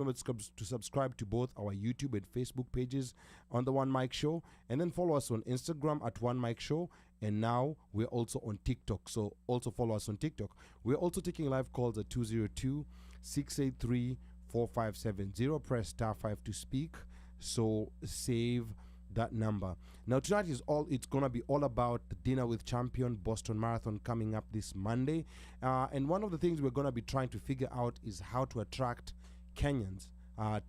remember to subscribe to both our YouTube and Facebook pages on the One Mic Show, and then follow us on Instagram at One Mic Show. And now we're also on TikTok, so also follow us on TikTok. We're also taking live calls at 202-683-4570. Press star 5 to speak. So save that number. Now tonight it's gonna be all about the Dinner with Champion Boston Marathon coming up this Monday. And one of the things we're gonna be trying to figure out is how to attract Kenyans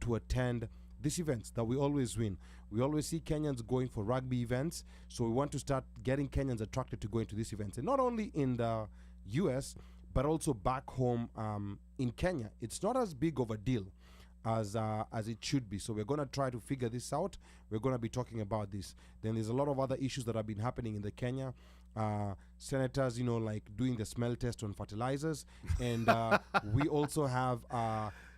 to attend these events that we always win. We always see Kenyans going for rugby events, so we want to start getting Kenyans attracted to going to these events, and not only in the US but also back home in Kenya. It's not as big of a deal as it should be, so we're going to try to figure this out. We're going to be talking about this. Then there's a lot of other issues that have been happening in the Kenya. Senators, like doing the smell test on fertilizers, and we also have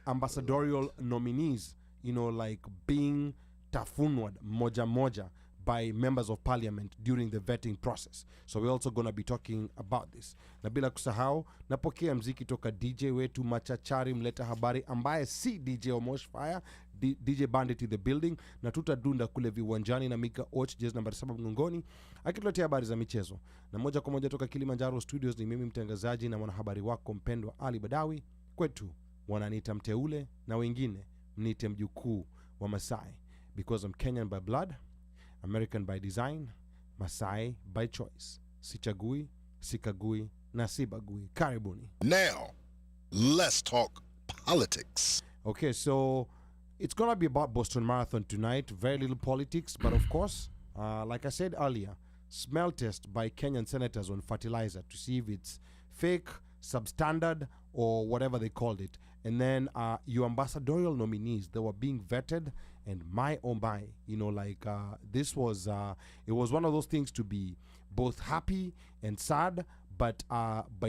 ambassadorial nominees, like being tafunwad moja moja by members of parliament during the vetting process. So we're also going to be talking about this. Na bila kusahau, napokea mziki toka DJ wetu machachari mleta habari ambaye si DJ Omosh Fire, DJ Bandit in the building, na tutadunda kule viwanjani na Mika Och jezi nambari 7 mgongoni akituletea habari za michezo. Na moja kwa moja toka Kilimanjaro Studios ni mimi mtangazaji na mwanahabari wako mpendwa Ali Badawi. Kwetu wananiita mteule na wengine mniite mjukuu wa Masai, because I'm Kenyan by blood, American by design, Masai by choice. Sichagui, sikagui, na sibagui. Karibuni. Now, let's talk politics. Okay, so it's going to be about Boston Marathon tonight. Very little politics, but of course, like I said earlier, smell test by Kenyan senators on fertilizer to see if it's fake, substandard, or whatever they called it. And then your ambassadorial nominees, they were being vetted, and my oh my, this was it was one of those things to be both happy and sad. But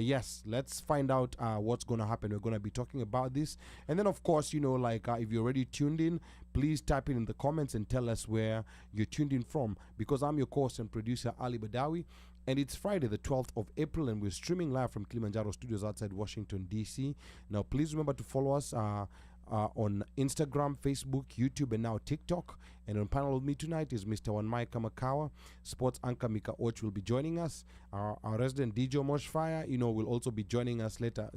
yes, let's find out what's going to happen. We're going to be talking about this. And then, of course, if you're already tuned in, please type it in the comments and tell us where you're tuned in from. Because I'm your host and producer, Ali Badawi. And it's Friday, the 12th of April, and we're streaming live from Kilimanjaro Studios outside Washington, D.C. Now, please remember to follow us on Instagram, Facebook, YouTube, and now TikTok. And on panel with me tonight is Mr. Wanmai Kamakawa. Sports anchor Mika Och will be joining us. Our resident DJ Mosh Fire, will also be joining us later,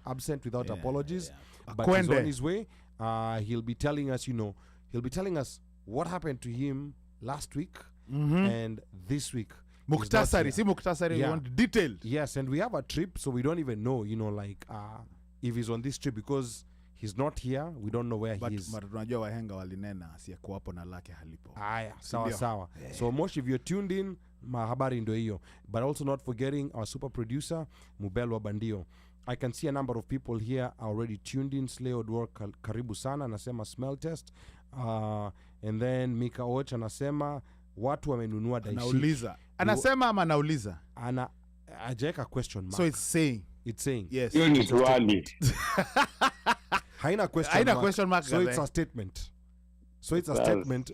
absent without apologies. But he's on his way. He'll be telling us, what happened to him last week and this week. Muktasari, you want detailed. Yes, and we have a trip, so we don't even know, if he's on this trip, because he's not here. We don't know where he is. But tunajua wahenga walinena asiyekuwa hapo na lake halipo. Aya, sawa. So Mosh, if you're tuned in, mahabari ndo hiyo. But also not forgetting our super producer, Mubelwa Bandio. I can see a number of people here already tuned in. Slay Odwar karibu sana, anasema smell test. And then Mika Och anasema watu wamenunua daishiki. Anauliza. Anasema ama anauliza? Ajeka question mark. So it's saying. Yes. You need to add it. Haina question mark. So it's a statement.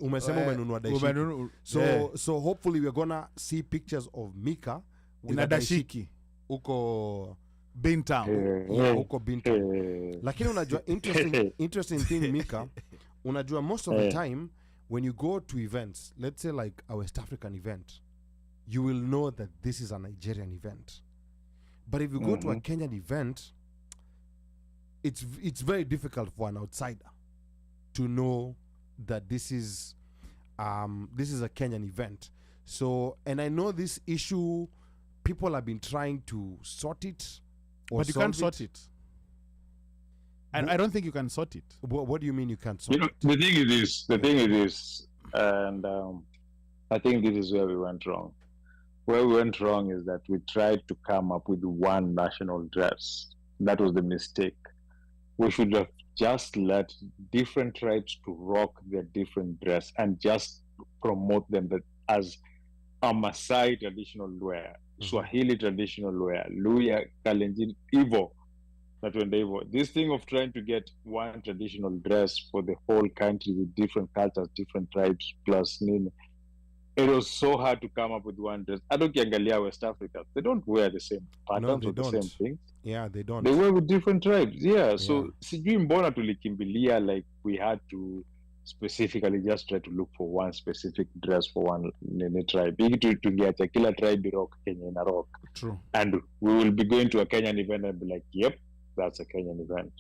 Umesema umenunua daishiki. So hopefully we're gonna see pictures of Mika with a daishiki. Uko Bintown. Uko Bintown. Lakini unajua interesting thing Mika, unajua most of the time when you go to events, let's say like a West African event, you will know that this is a Nigerian event. But if you go to a Kenyan event, it's very difficult for an outsider to know that this is a Kenyan event. So, and I know this issue, people have been trying to sort it, but you can't sort it. And I don't think you can sort it. What do you mean you can't sort it? The thing is, and I think this is where we went wrong. Where we went wrong is that we tried to come up with one national dress. That was the mistake. We should have just let different tribes to rock their different dress and just promote them as a Maasai traditional wear, Swahili traditional wear, Luya, Kalenjin, Igbo. This thing of trying to get one traditional dress for the whole country with different cultures, different tribes, plus Nini, it was so hard to come up with one dress. I don't Ukiangalia West Africa, they don't wear the same patterns they or the same don't. things. Yeah, they don't. They wear with different tribes. Yeah. So Yeah. sijui mbona tulikimbilia like we had to specifically just try to look for one specific dress for one tribe. Hii tungeacha kila tribe rock Kenya ina rock. True. And we will be going to a Kenyan event and be like, yep, that's a Kenyan event.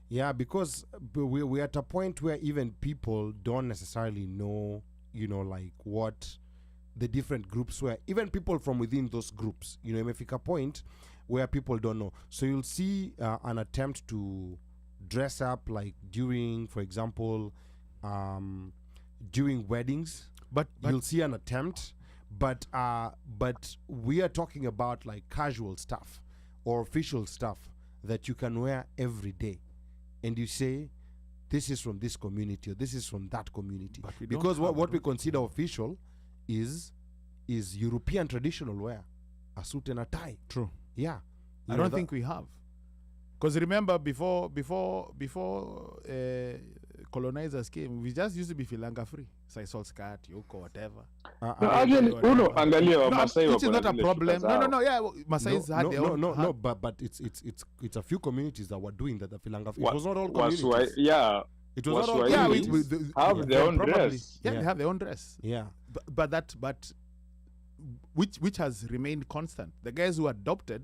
Yeah, because we're at a point where even people don't necessarily know, like what the different groups were. Even people from within those groups, imefika a point where people don't know. So you'll see an attempt to dress up like during, for example, during weddings. But You'll see an attempt, but we are talking about like casual stuff or official stuff that you can wear every day, and you say this is from this community or this is from that community, But we don't because have what we it. consider official is European traditional wear, a suit and a tie. True. Yeah, I don't think we have. Because remember, before colonizers came, we just used to be filanga free. Sisal skirt, yoko, whatever. No, actually, angalia No, Wamasai which is wako na not a zile problem. shuka No, zao. yeah, Masais had their own. no, but it's a few communities that were doing that. The filanga. It was not all communities. Yeah, It was not all. Waswahili communities. have their own probably. dress. Yeah, Yeah. they have their own dress. Yeah. But which has remained constant. The guys who adopted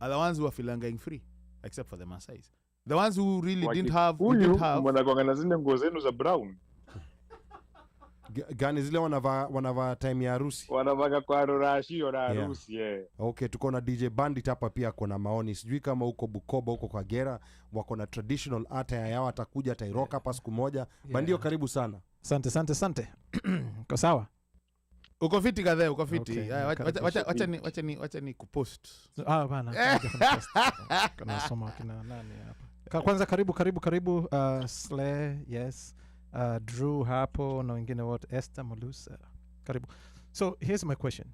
are the ones who are filangaing free, except for the Masais. The ones who really didn't have, we Huyu didn't have. mnakwanga na zile nguo zenu za brown. Gani zile wanavaa time ya harusi. Wanavaga kwa rorashio na Yeah. harusi, yeah. Okay, tuko na DJ Bandit hapa pia kuna maoni. Sijui kama huko Bukoba huko kwa Gera wako na traditional attire yao, atakuja atairoka hapa siku moja. Bandio, karibu sana. Asante. Ko sawa? Uko fiti kadhaa, uko fiti. Okay, Yeah, wacha ni kupost. Bana. Kuna soma kina nani hapa. Kwanza karibu Slay, yes. Drew hapo na wengine wote, Esther Molusa. Karibu. So here's my question.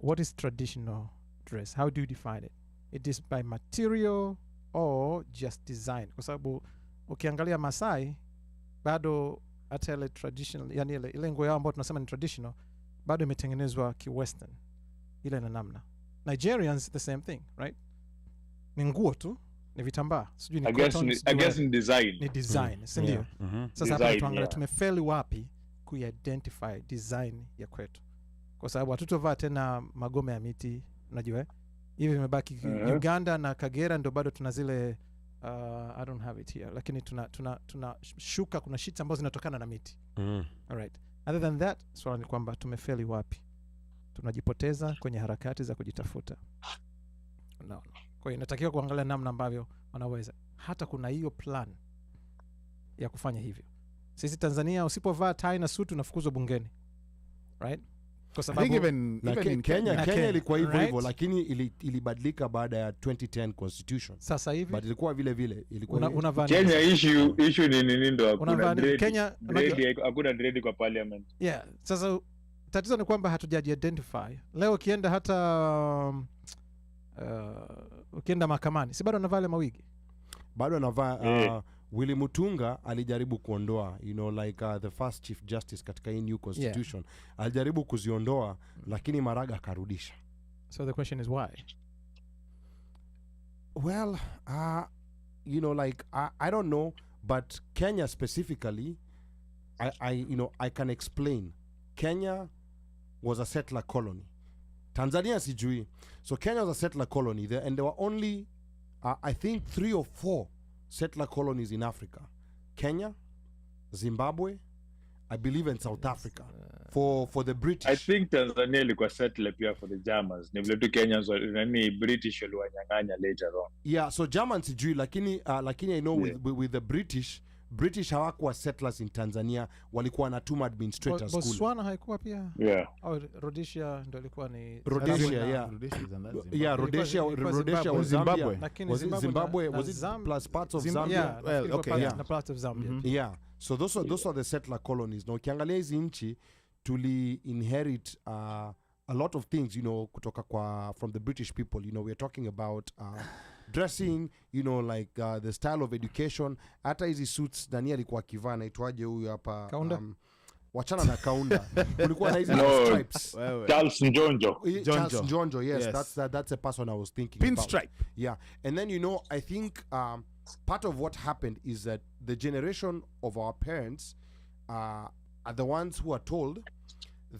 What is traditional dress? How do you define it? It is by material or just design? Kwa sababu ukiangalia Masai bado hata ile traditional, yani ile nguo yao ambayo tunasema ni traditional bado imetengenezwa ki-western, ile na namna. Nigerians the same thing, right? Ni nguo tu, ni vitambaa, sijui ni I guess cotton, in sijui wapi. design. Ni design, si ndio? Sasa hapa Design, tuangalia yeah. tumefeli wapi kuidentify design ya kwetu, kwa sababu hatutovaa tena magome ya miti, unajua hivi vimebaki. Uganda na Kagera ndio bado tuna zile I don't have it here, lakini tuna shuka, kuna sheets ambazo zinatokana na miti. All right. Other than that, swala ni kwamba tumefeli wapi? Tunajipoteza kwenye harakati za kujitafuta. No. Kwa hiyo inatakiwa kuangalia namna ambavyo wanaweza. Hata kuna hiyo plan ya kufanya hivyo. Sisi Tanzania usipovaa tie na suit unafukuzwa bungeni. Right? Kwa I sababu think even in Kenya Kenya, ilikuwa hivyo right? hivyo, lakini ilibadilika baada ya 2010 constitution. sasa hivi But ilikuwa vile ilikuwa unavaa Kenya issue ni nini ndo hakuna Unavaa nini? dread. Kenya, Hakuna dread kwa parliament. yeah. Sasa tatizo ni kwamba hatujaji-identify. Leo ukienda hata ukienda mahakamani, si bado anavaa ile mawigi? bado anavaa. Willy Mutunga alijaribu kuondoa, like the first chief justice katika hii new constitution. Alijaribu kuziondoa, lakini Maraga akarudisha. So the question is why? Well, I don't know, but Kenya specifically, I can explain. Kenya was a settler colony. Tanzania sijui. So Kenya was a settler colony there, and there were only, I think 3 or 4 settler colonies in Africa. Kenya, Zimbabwe, I believe, in South Africa for the British. I think Tanzania ilikuwa settle pia for the Germans. Ni vile tu Kenyans nani British waliwanyang'anya later on. Yeah, so German sijui, lakini I know Yeah. with the British hawakuwa settlers in Tanzania, walikuwa wanatuma administrators school. Botswana haikuwa pia? Yeah. Au Rhodesia ndio ilikuwa ni Rhodesia, yeah. Yeah, Rhodesia was Zimbabwe. Zambia. Lakini Was it Zimbabwe? na Was it Zambia- plus parts of Yeah, Zambia? nafikiri Well, kwa okay, part- yeah. na parts of Zambia. Mhm. Yeah. So those are the settler colonies. Na ukiangalia hizi nchi tuli inherit a lot of things, kutoka from the British people. We're talking about dressing, like the style of education. Hata hizi suits Daniel alikuwa akivaa, naitwaje huyu hapa? Kaunda? wachana na kaunda kulikuwa na hizi No. stripes. Charles Njonjo. Charles Njonjo. Njonjo, yes, Yes. that's a person I was thinking about. Pinstripe. Yeah, and then I think part of what happened is that the generation of our parents are the ones who are told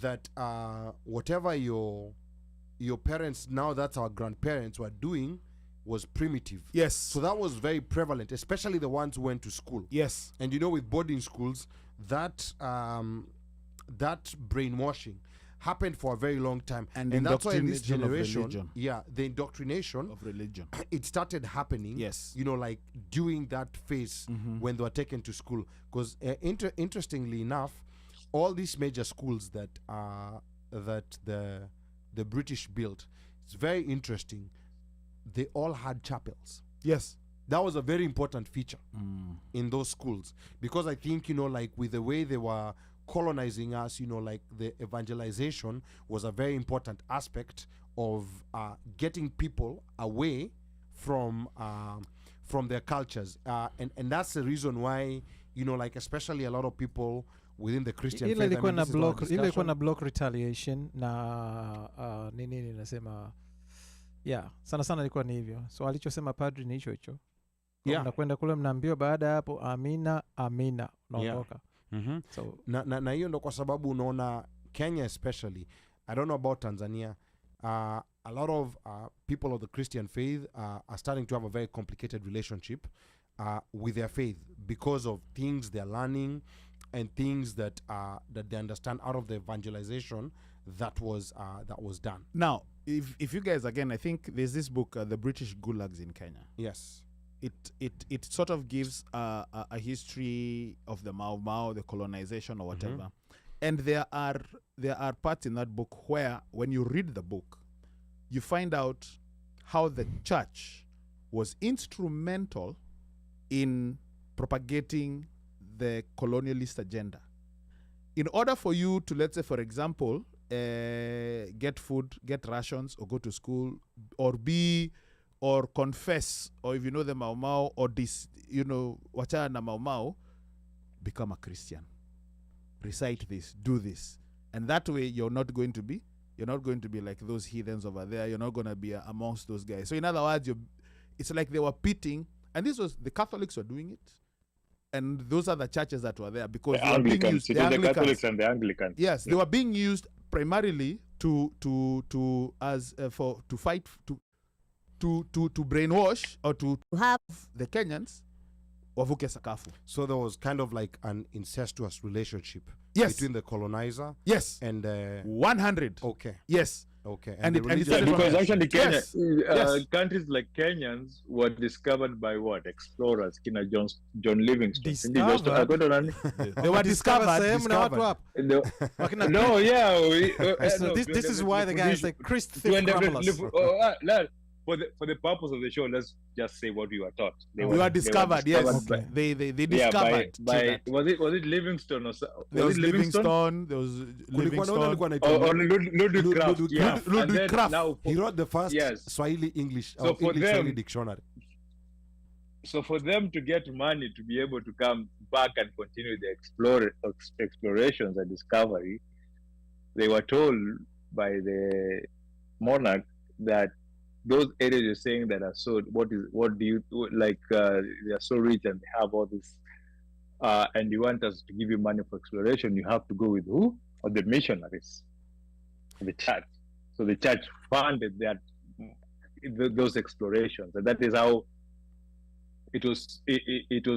that whatever your parents, now that's our grandparents, were doing was primitive. Yes. So that was very prevalent, especially the ones who went to school. Yes. And with boarding schools, that that brainwashing happened for a very long time, And that's why in this indoctrination of generation, religion. the indoctrination Of religion. it started happening. Yes. Like during that phase when they were taken to school. Because interestingly enough, all these major schools that the British built, it's very interesting. They all had chapels. Yes. That was a very important feature in those schools, because I think like with the way they were colonizing us, like the evangelization was a very important aspect of getting people away from their cultures, and that's the reason why like especially a lot of people within the Christian ile faith, ilikuwa I mean, na this is our block, ile ilikuwa discussion. na block retaliation na nini nasema, yeah, sana sana ilikuwa ni hivyo. So alichosema padri ni hicho. Yeah. Mnakwenda kule mnaambiwa baada ya hapo amina naondoka. So na hiyo ndo kwa sababu unaona Kenya especially, I don't know about Tanzania, a lot of people of the Christian faith are starting to have a very complicated relationship with their faith because of things they're learning and things that they understand out of the evangelization that was done. Now, if you guys, again, I think there's this book, The British Gulags in Kenya. Yes. It sort of gives a history of the Mau Mau, the colonization or whatever. And there are parts in that book where, when you read the book, you find out how the church was instrumental in propagating the colonialist agenda. In order for you to, let's say, for example, get food, get rations, or go to school, or confess, or if you know the Mau Mau, or wachana na Mau Mau, become a Christian. Recite this, do this. And that way you're not going to be like those heathens over there. You're not going to be amongst those guys. So in other words, it's like they were pitting, and the Catholics were doing it. And those are the churches that were there because The they were being Anglicans. used. It The was the Anglicans. Catholics and the Anglicans. Yes, they were being used primarily to fight to brainwash or to have the Kenyans wavuke sakafu. So there was kind of like an incestuous relationship Yes. between the colonizer Yes, and 100. okay. Yes, Okay. And the it religious started from Because there. actually Kenya, Yes. Yes. countries like Kenyans were discovered by what? Explorers, kina John Livingstone. Discovered? they were discovered. sehemu na watu hapo. Wakina No, yeah. So no, this is why the guy is like Christ thief crumblers. For the purpose of the show, let's just say what we were taught. We were discovered. Yes, Okay. they Yeah, discovered. by that. was it Livingstone or There was Livingstone. There was Kulikuwa na ule alikuwa Livingstone. anaitwa or Ludwig Kraft? Ludwig Yeah. Kraft. Ludwig And then Kraft. now he wrote the first Yes. Swahili English So for English Swahili them- dictionary. So for them to get money to be able to come back and continue the explorations and discovery, they were told by the monarch that those areas you're saying that are so they are so rich and they have all this and you want us to give you money for exploration, you have to go with who? Or the missionaries, the church. So the church funded those explorations, and that is how it was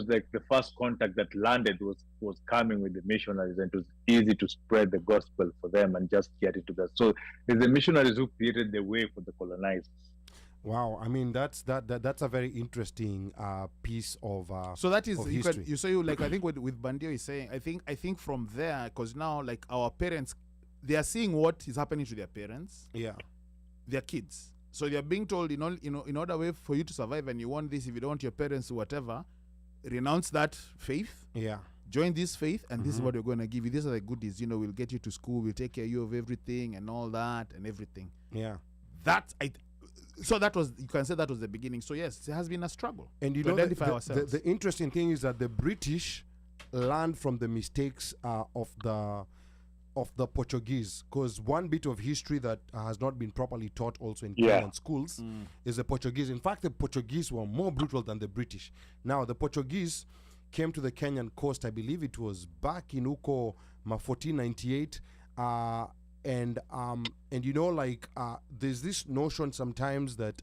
like the first contact that landed was coming with the missionaries, and it was easy to spread the gospel for them and just get it to that. So it's the missionaries who created the way for the colonizers. Wow, I mean that's a very interesting piece of So that is of you history. can you say you like I think with Bandio is saying I think from there, because now like our parents, they are seeing what is happening to their parents, yeah. their kids. So they are being told in order way for you to survive, and you want this, if you don't want your parents or whatever, renounce that faith, Yeah. join this faith, and this is what we're going to give you. These are the goodies, we'll get you to school, we'll take care of you of everything and all that and everything. Yeah. So that was, you can say that was the beginning. So yes, it has been a struggle And you to know identify the ourselves. interesting thing is that the British learn from the mistakes of the Portuguese, because one bit of history that has not been properly taught also in Yeah. Kenyan schools is the Portuguese. In fact, the Portuguese were more brutal than the British. Now, the Portuguese came to the Kenyan coast, I believe it was back in Uko 1498, and you know, like there's this notion sometimes that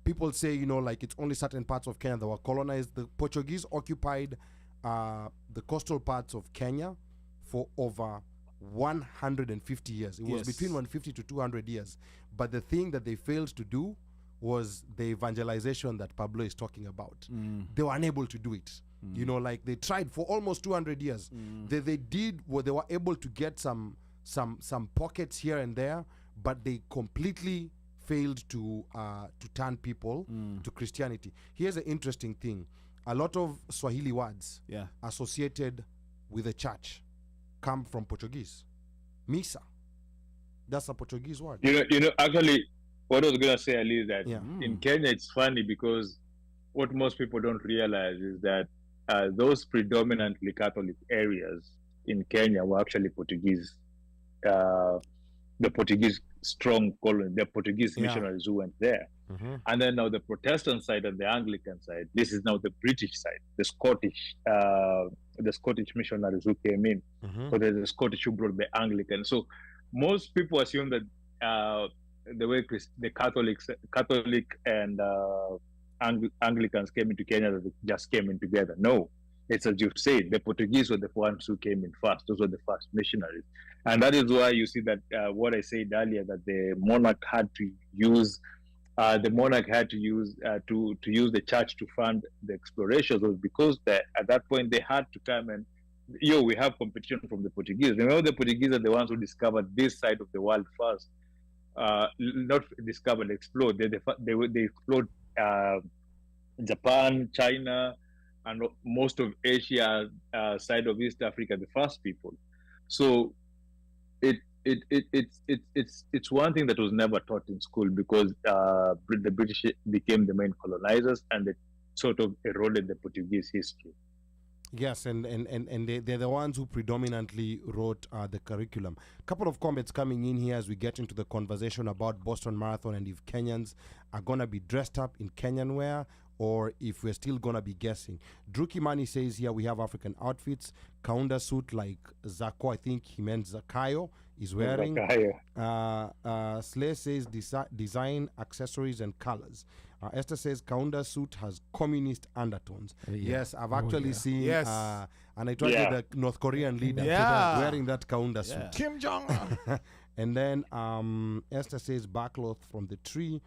people say, you know, like it's only certain parts of Kenya that were colonized. The Portuguese occupied the coastal parts of Kenya for over 150 years. It was Yes. between 150 to 200 years. But the thing that they failed to do was the evangelization that Pablo is talking about. They were unable to do it. You know, like they tried for almost 200 years. They did what they were able to get some pockets here and there, but they completely failed to turn people to Christianity. Here's an interesting thing: a lot of Swahili words Yeah. associated with the church come from Portuguese. Misa, that's a Portuguese word. You know, actually, what I was gonna say, Ali, is that Yeah. in Kenya it's funny because what most people don't realize is that those predominantly Catholic areas in Kenya were actually Portuguese. The Portuguese strong colony, the Portuguese Yeah. missionaries who went there. And then now the Protestant side and the Anglican side, this is now the British side, the Scottish missionaries who came in, or the Scottish who brought the Anglican. So most people assume that the way the Catholic and Anglicans came into Kenya, that they just came in together. No, it's as you said, the Portuguese were the ones who came in first. Those were the first missionaries. And that is why you see that what I said earlier, that the monarch had to use to use the church to fund the explorations, was because at that point they had to come and we have competition from the Portuguese. Remember, the Portuguese are the ones who discovered this side of the world first. Not discovered, explored. They explored Japan, China, and most of Asia, side of East Africa, the first people. So it's one thing that was never taught in school, because the British became the main colonizers and they sort of eroded the Portuguese history. Yes, and they're the ones who predominantly wrote the curriculum. A couple of comments coming in here as we get into the conversation about Boston Marathon, and if Kenyans are going to be dressed up in Kenyan wear or if we're still going to be guessing. Drew Kimani says here we have African outfits. Kaunda suit like Zako, I think he meant Zakayo, is wearing. Slay says design, accessories and colors. Esther says Kaunda suit has communist undertones. Yes, I've actually seen Yes. and I told you the North Korean leader Yeah. wearing that Kaunda suit. Yeah. Kim Jong-un. And then Esther says backcloth from the tree.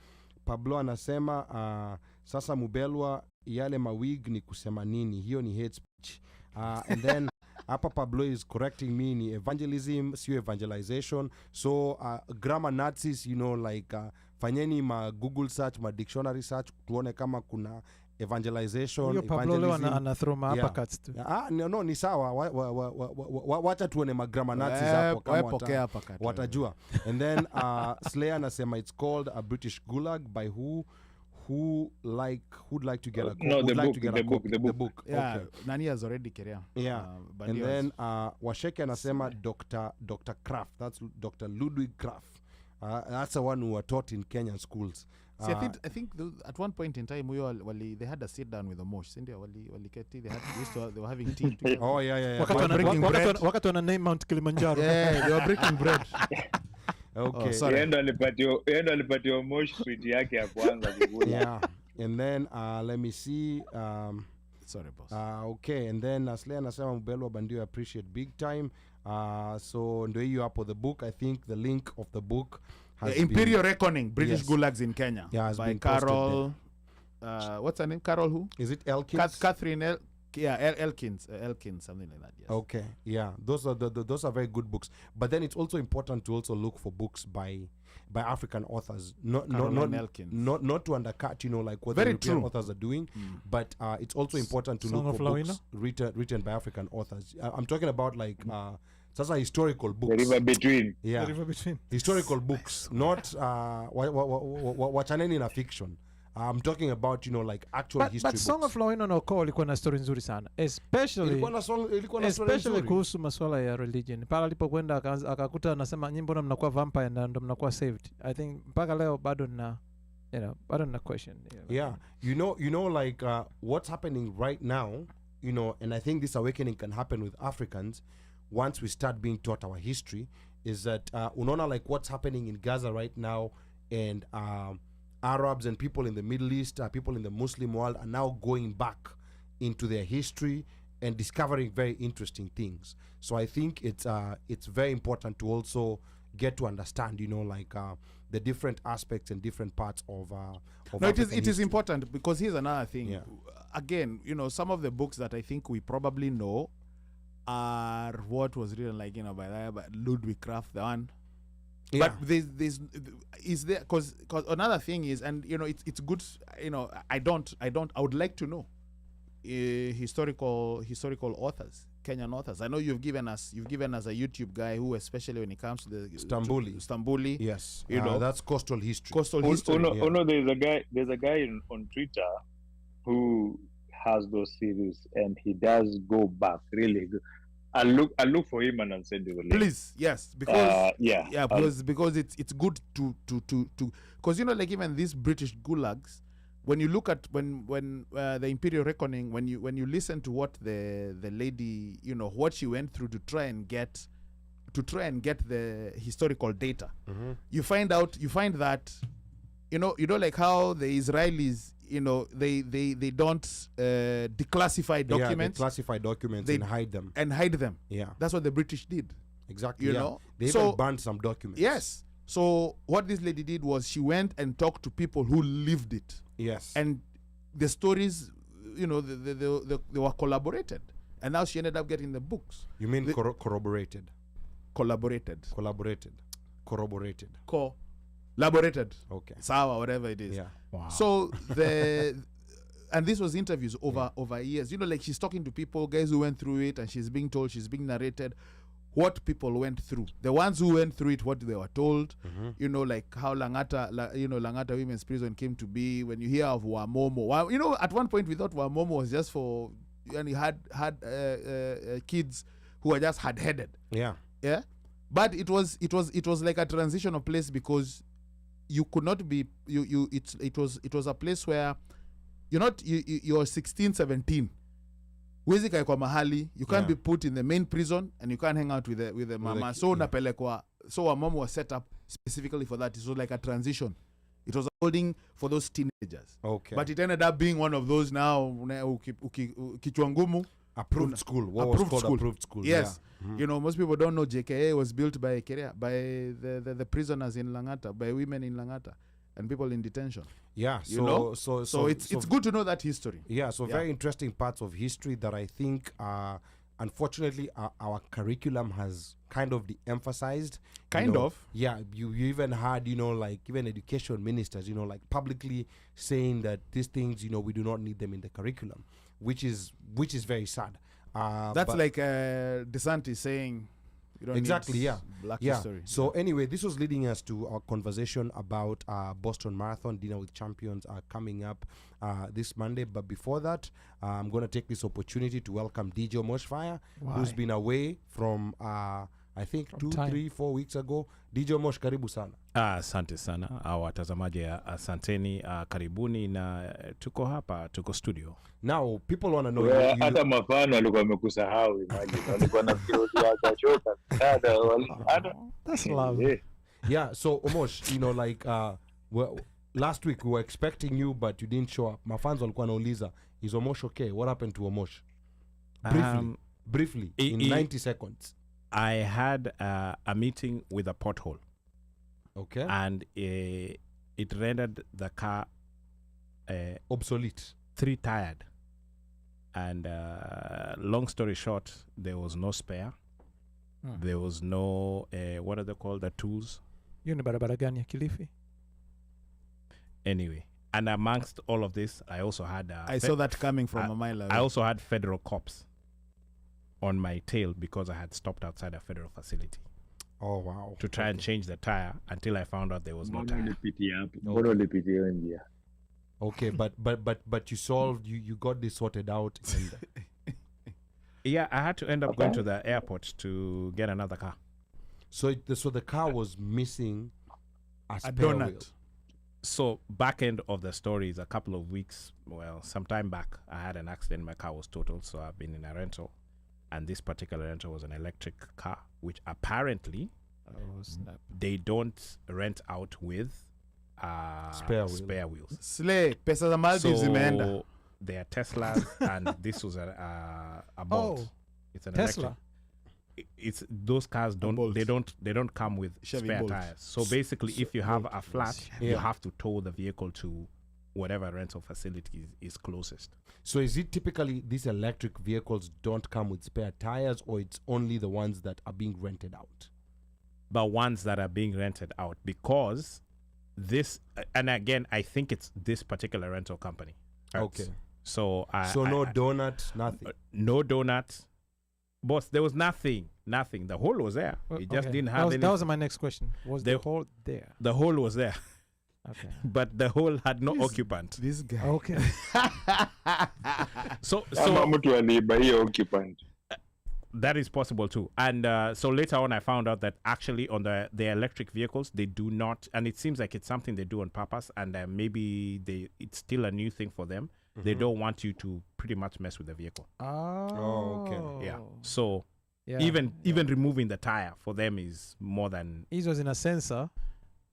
Pablo anasema sasa Mubelwa yale mawig ni kusema nini, hiyo ni hate speech. And then hapa Pablo is correcting me, ni evangelism sio evangelization. So grammar Nazis, you know, like fanyeni ma Google search, ma dictionary search tuone kama kuna evangelization, Hiyo Pablo leo evangelism. anathrow uppercuts tu. No, ni sawa. Wacha tuone ma grammar Nazis hapo kama pokea hapa kati. watajua. And then Slayer anasema it's called a British gulag by who'd like to get a copy. No, the The book. Yeah, Okay. Nani has already carried. Yeah. And then Washeke anasema Dr. Kraft. That's Dr. Ludwig Kraft. That's the one who were taught in Kenyan schools. See, I think at one point in time they had a sit down with the Mosh. Sindio waliketi, they were having tea together. Oh yeah. Wakati wana name Mount Kilimanjaro. Yeah, they were breaking bread. Okay. Oh, sorry. Yeye ndo alipatiwa Mosh street yake ya kwanza kukula. Yeah. And then let me see. Sorry, boss. Okay, and then Slayer anasema Mbelwa Bandio appreciate big time. So ndio hiyo hapo the book. I think the link of the book has Imperial Reckoning, British Yes. Gulags in Kenya. Yeah, has by been posted Carol. What's her name? Carol who? Is it Elkins? Catherine Elkins, something like that. Yes. Okay, yeah, those are very good books. But then it's also important to also look for books by African authors, Caroline Elkins. not to undercut, you know, like what Very the European true. authors are doing. But it's also important to Song look of for Lawina? books written by African authors. I'm talking about like sasa historical The books. river between. Yeah, The river between. historical books, not wachaneni na fiction. I'm talking about, you know, like actual history but Song books. of Lawino na Ukoo ilikuwa na story nzuri sana, especially Ilikuwa na story especially nzuri. kuhusu masuala ya religion. Pale alipokwenda akakuta anasema nyinyi mbona mnakuwa vampire na ndo mnakuwa saved. I think mpaka leo bado na bado na question. Yeah, you know, like what's happening right now, you know, and I think this awakening can happen with Africans once we start being taught our history, is that unaona, like what's happening in Gaza right now, and Arabs and people in the Middle East, people in the Muslim world are now going back into their history and discovering very interesting things. So I think it's very important to also get to understand, you know, like the different aspects and different parts of No, it is African it is history. important, because here's another thing. Yeah. Again, you know, some of the books that I think we probably know are what was written, like, you know, by Ludwig Kraft, the one. Yeah. But there's is there, because another thing is, and you know, it's good, you know, I would like to know historical authors, Kenyan authors. I know you've given us a YouTube guy who, especially when it comes to the Stambuli, Yes, you know, that's coastal history. coastal history. No, there's a guy on Twitter who has those series, and he does go back really good. I'll look for him and I'll send you the link. Please, yes, because yeah, because it's good to because, you know, like even these British gulags, when you look at when the Imperial Reckoning, when you listen to what the lady, you know, what she went through to try and get the historical data, you find that, you know, like how the Israelis, you know, they don't declassify documents. Yeah, they classify documents They- and hide them. Yeah, That's what the British did. exactly. You yeah. know? They So- even banned some documents. Yes. So what this lady did was she went and talked to people who lived it, Yes. and the stories, you know, they were collaborated, and now she ended up getting the books You mean the- corroborated, collaborated, corroborated. collaborated, Okay. sawa, whatever it is. Yeah. Wow. So and this was interviews over years. You know, like she's talking to people, guys who went through it, and she's being narrated what people went through. The ones who went through it, what they were told. You know, like how Langata Women's Prison came to be. When you hear of Wamomo, you know, at one point we thought Wamomo was just for, and he had kids who were just hard-headed. Yeah. Yeah, but it was like a transitional place, because you could not be it was a place where you're 16, 17. Huwezi kai kwa mahali, you can't Yeah. be put in the main prison, and you can't hang out with the mama. So unapelekwa, so a mom was set up specifically for that. It was like a transition. It was a holding for those teenagers. Okay. But it ended up being one of those now, kichwa ngumu. approved school. What was Approved called school. approved school. Yes. Yeah. You know, most people don't know JKA was built by the prisoners in Langata, by women in Langata, and people in detention. Yeah. You know? So it's good to know that history. Yeah, so Yeah. very interesting parts of history that I think, unfortunately, our curriculum has kind of de-emphasized. You Kind know, of. Yeah, you even had, you know, like even education ministers, you know, like publicly saying that these things, you know, we do not need them in the curriculum, which is very sad. That's but- like DeSantis saying, you don't Exactly, need yeah. black Yeah. history. So anyway, this was leading us to our conversation about Boston Marathon Dinner with Champions coming up this Monday. But before that, I'm going to take this opportunity to welcome DJ Moshfire, who's Why? been away from I think From 2, time. 3, 4 weeks ago. DJ Mosh, karibu sana. Asante sana watazamaji, asanteni, karibuni, na tuko hapa, tuko studio. Now, people want to know hata mafano alikuwa amekusahau, imagine walikuwa na kirodi akachoka dada hata That's love. Yeah, so Omosh, you know, like well, last week we were expecting you, but you didn't show up. My fans walikuwa nauliza, is Omosh okay? What happened to Omosh? Briefly, in 90 seconds. I had a meeting with a pothole, Okay. and it rendered the car Obsolete. 3-tired. And long story short, there was no spare. There was no what are they called, the tools. Hiyo ni barabara gani ya Kilifi? Anyway, and amongst all of this, I also had I saw that coming from a mile away. I also had federal cops on my tail because I had stopped outside a federal facility Oh, wow. to try and change the tire until I found out there was no mbona tire. ulipitia hapo, mbona ulipitia hiyo njia? Okay, but you solved. You got this sorted out. And Yeah, I had to end up going Okay. to the airport to get another car. so the car was missing a A spare donut. wheel. So back end of the story is a couple of weeks, well, some time back, I had an accident. My car was totaled, so I've been in a rental, and this particular rental was an electric car, which apparently Oh, snap. they don't rent out with Spare wheel. spare wheels. Slay, pesa za Maldives zimeenda. So they are Teslas, and this was a Bolt. Oh, It's an Tesla. electric. It's those cars don't Bolt. they don't come with Chevy spare Bolt. tires. So basically, if you have a flat, you Yeah. have to tow the vehicle to whatever rental facility is closest. So is it typically these electric vehicles don't come with spare tires, or it's only the ones that are being rented out? But ones that are being rented out, because this, and again, I think it's this particular rental company. Okay. So So no donut, nothing. no donuts. Boss, there was nothing. The hole was there. It just Okay. didn't That have was, any. that was my next question. Was the The- hole there? The hole was there, Okay. but the hole had no occupant. This guy. Okay. So Ama mtu aliiba hiyo occupant. that is possible too. And so later on, I found out that actually on the electric vehicles, they do not, and it seems like it's something they do on purpose, and maybe it's still a new thing for them. They don't want you to pretty much mess with the vehicle. Oh. okay. Yeah. So Yeah. even removing the tire for them is more than hizo zina sensor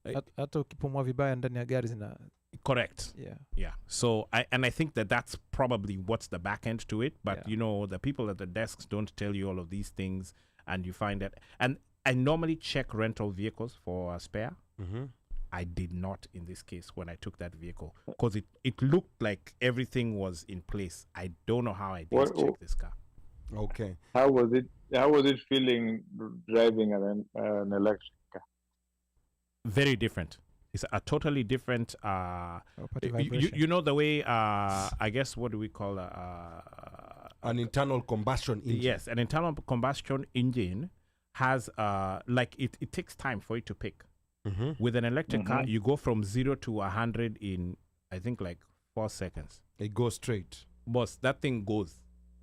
Eh, hata ukipumua vibaya ndani ya gari zina correct. yeah. Yeah. So I think that's probably what's the back end to it. But Yeah. the people at the desks don't tell you all of these things, and you find that. And I normally check rental vehicles for a spare. Mm-hmm. I did not in this case when I took that vehicle, because it looked like everything was in place. I don't know how I did What- check this car. Okay. How was it feeling driving an electric car? Very different. It's a totally different. Operative You, vibration. you know the way. I guess what do we call An internal combustion engine. Yes, an internal combustion engine has like it takes time for it to pick. Mm-hmm. With an electric car, you go from 0 to 100 in I think like 4 seconds. It goes straight. Boss, that thing goes.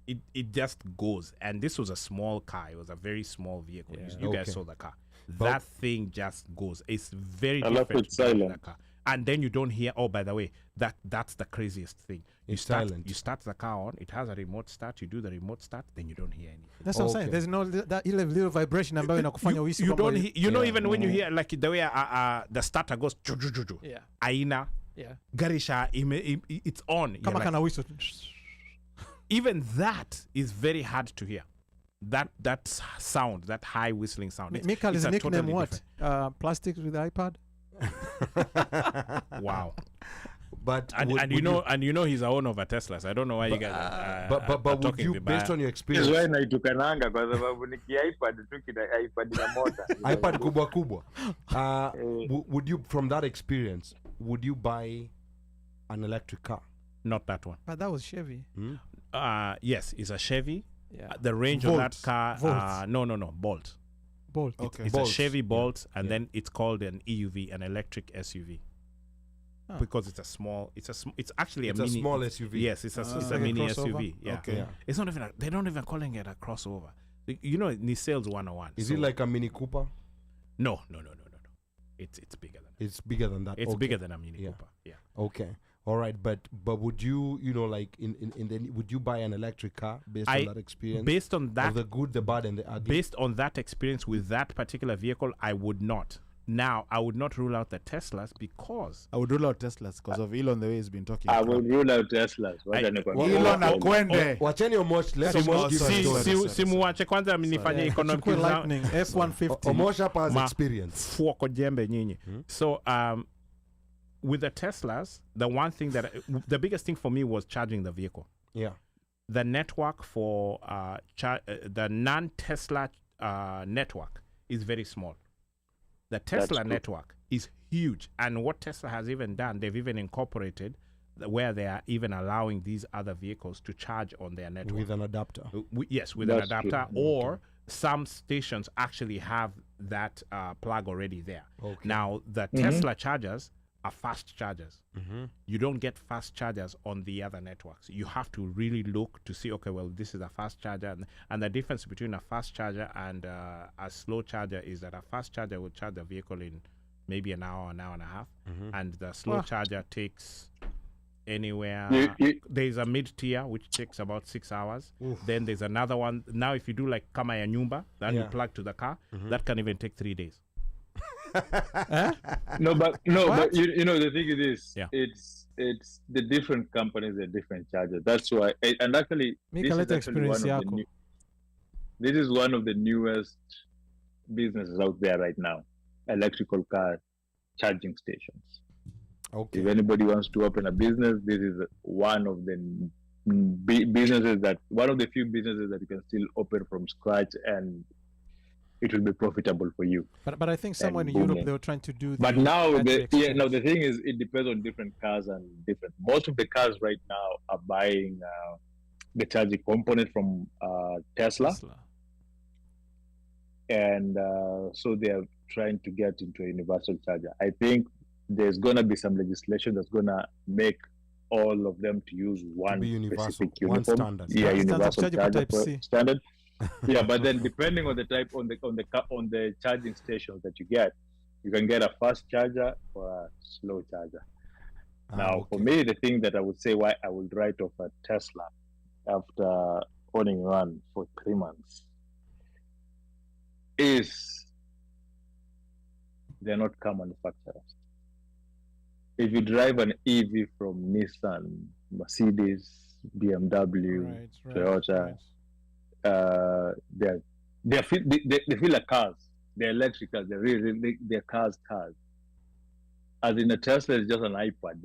It just goes. And this was a small car. It was a very small vehicle. Yeah. You guys Okay. saw the car. But- That thing just goes. It's very I love different. it's to driving silent. the car. And then you don't hear. Oh, by the way, that's the craziest thing. It's start, silent. You start the car on. It has a remote start. You do the remote start. Then you don't hear anything. That's what I'm saying. Okay. There's no that little vibration ambayo inakufanya uhisi You kwamba don't. You know, Yeah. even when you hear like the way the starter goes. yeah. Aina Yeah. garisha. It's on. You're Kama like, kana whistle. even that is very hard to hear. That sound, that high whistling sound. Mikal is a nickname totally what? Plastics with iPad? different- Wow. But And would- and would you know he's a owner of a Tesla. So I don't know why you guys are, but are would talking you, vibaya. based on your That's experience, why naitukananga kwa sababu niki iPad tu kina iPad na motor. iPad kubwa kubwa, Eh. would you, from that experience, would you buy an electric car? Not that one. But that was Chevy. Hmm? Yes, it's a Chevy. Yeah. The range of that Volt. car. Volt. No, Bolt. Bolt. Okay. It's Bolt. a Chevy Bolt, and Yeah. then it's called an EUV, an electric SUV. Huh. Because it's it's actually It's a a mini. small SUV. Yes, it's a Like a mini crossover? SUV. Yeah. Okay. Yeah. It's not even. They're not even calling it a crossover. You know, in sales 101. Is so- it like a Mini Cooper? No. It's bigger than that. It's bigger than that. It's Okay. bigger than a Mini Yeah. Cooper. Yeah. Okay. All right. But would you, like in the, would you buy an electric car based I- on that experience? Based on of that, the good, the bad, and the ugly? based on that experience with that particular vehicle, I would not. Now, I would not rule out the Teslas because I would rule out Teslas because of Elon the way he's been talking. I crap. will rule out Teslas. Wacha nikwambie. Elon akwende. Wacheni Omosh, let Simu- Omosh give sorry, a sorry, story. sorry. simuwache kwanza nifanye Yeah. economic Chukue exam- Lightning F-150. Omosh hapa has Ma- experience. fuoko jembe nyinyi. So with the Teslas, the one thing the biggest thing for me was charging the vehicle. Yeah. The network for the non-Tesla network is very small. The Tesla true. network is huge, and what Tesla has even done, they've even incorporated where they are even allowing these other vehicles to charge on their network. With an adapter. Yes, with That's an true. adapter, or some stations actually have that plug already there. Okay. Now, the Tesla chargers are fast chargers. Mm-hmm. You don't get fast chargers on the other networks. You have to really look to see, okay, well, this is a fast charger. And the difference between a fast charger and a slow charger is that a fast charger will charge the vehicle in maybe an hour and a half. Mm-hmm. And the slow charger takes anywhere. There's a mid-tier, which takes about 6 hours. Oof. Then there's another one. Now, if you do like Kama ya Nyumba, then you Yeah. plug to the car, Mhm. that can even take 3 days. What? but you know the thing is this. Yeah. It's the different companies and different chargers. That's why. And actually, Mika, this is leta actually experience one of the yako. new, this is one of the newest businesses out there right now. Electrical car charging stations. Okay. If anybody wants to open a business, this is one of the businesses that one of the few businesses that you can still open from scratch and it will be profitable for you. But I think somewhere in And Europe booming. they were trying to do. But the now battery the exchange. thing is it depends on different cars and different. Most of the cars right now are buying the charging component from Tesla, Tesla. and so they are trying to get into a universal charger. I think there's gonna be some legislation that's gonna make all of them to use one be universal, specific one uniform. standard. Yeah, Standard universal charger for charger Type for C. standard. Yeah, but then depending on the type on the charging stations that you get, you can get a fast charger or a slow charger. Now, for me, the thing that I would say why I would write off a Tesla after owning one for 3 months is they're not car manufacturers. If you drive an EV from Nissan, Mercedes, BMW, Right, Toyota, they feel like cars. They're electric cars. They're cars. As in a Tesla is just an iPad.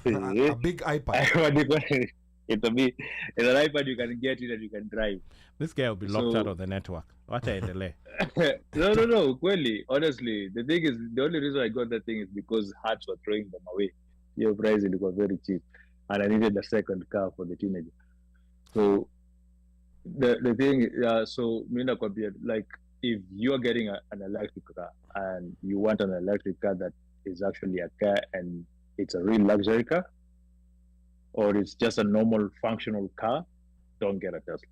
a big iPad. What do you call it? It's an iPad. You can get it and you can drive. This guy will be locked So- out of the network. What a delay. No. Really, honestly, the thing is, the only reason I got that thing is because Hertz were throwing them away. Your price it was very cheap, and I needed a second car for the teenager. So the thing, so Mina Kwabia, like if you are getting an electric car and you want an electric car that is actually a car and it's a real luxury car, or it's just a normal functional car, don't get a Tesla.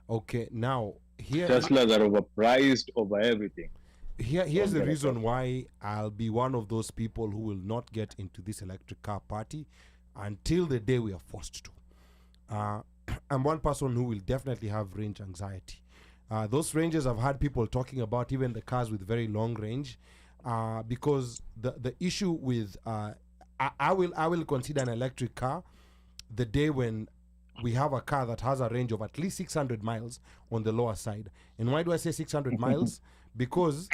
Okay, now here Teslas are overpriced over everything. here's the Don't get a reason why I'll be one of those people who will not get into this electric car party until the day we are forced to. I'm one person who will definitely have range anxiety. Those ranges I've had people talking about, even the cars with very long range, because the issue with I will consider an electric car the day when we have a car that has a range of at least 600 miles on the lower side. And why do I say 600 miles? Because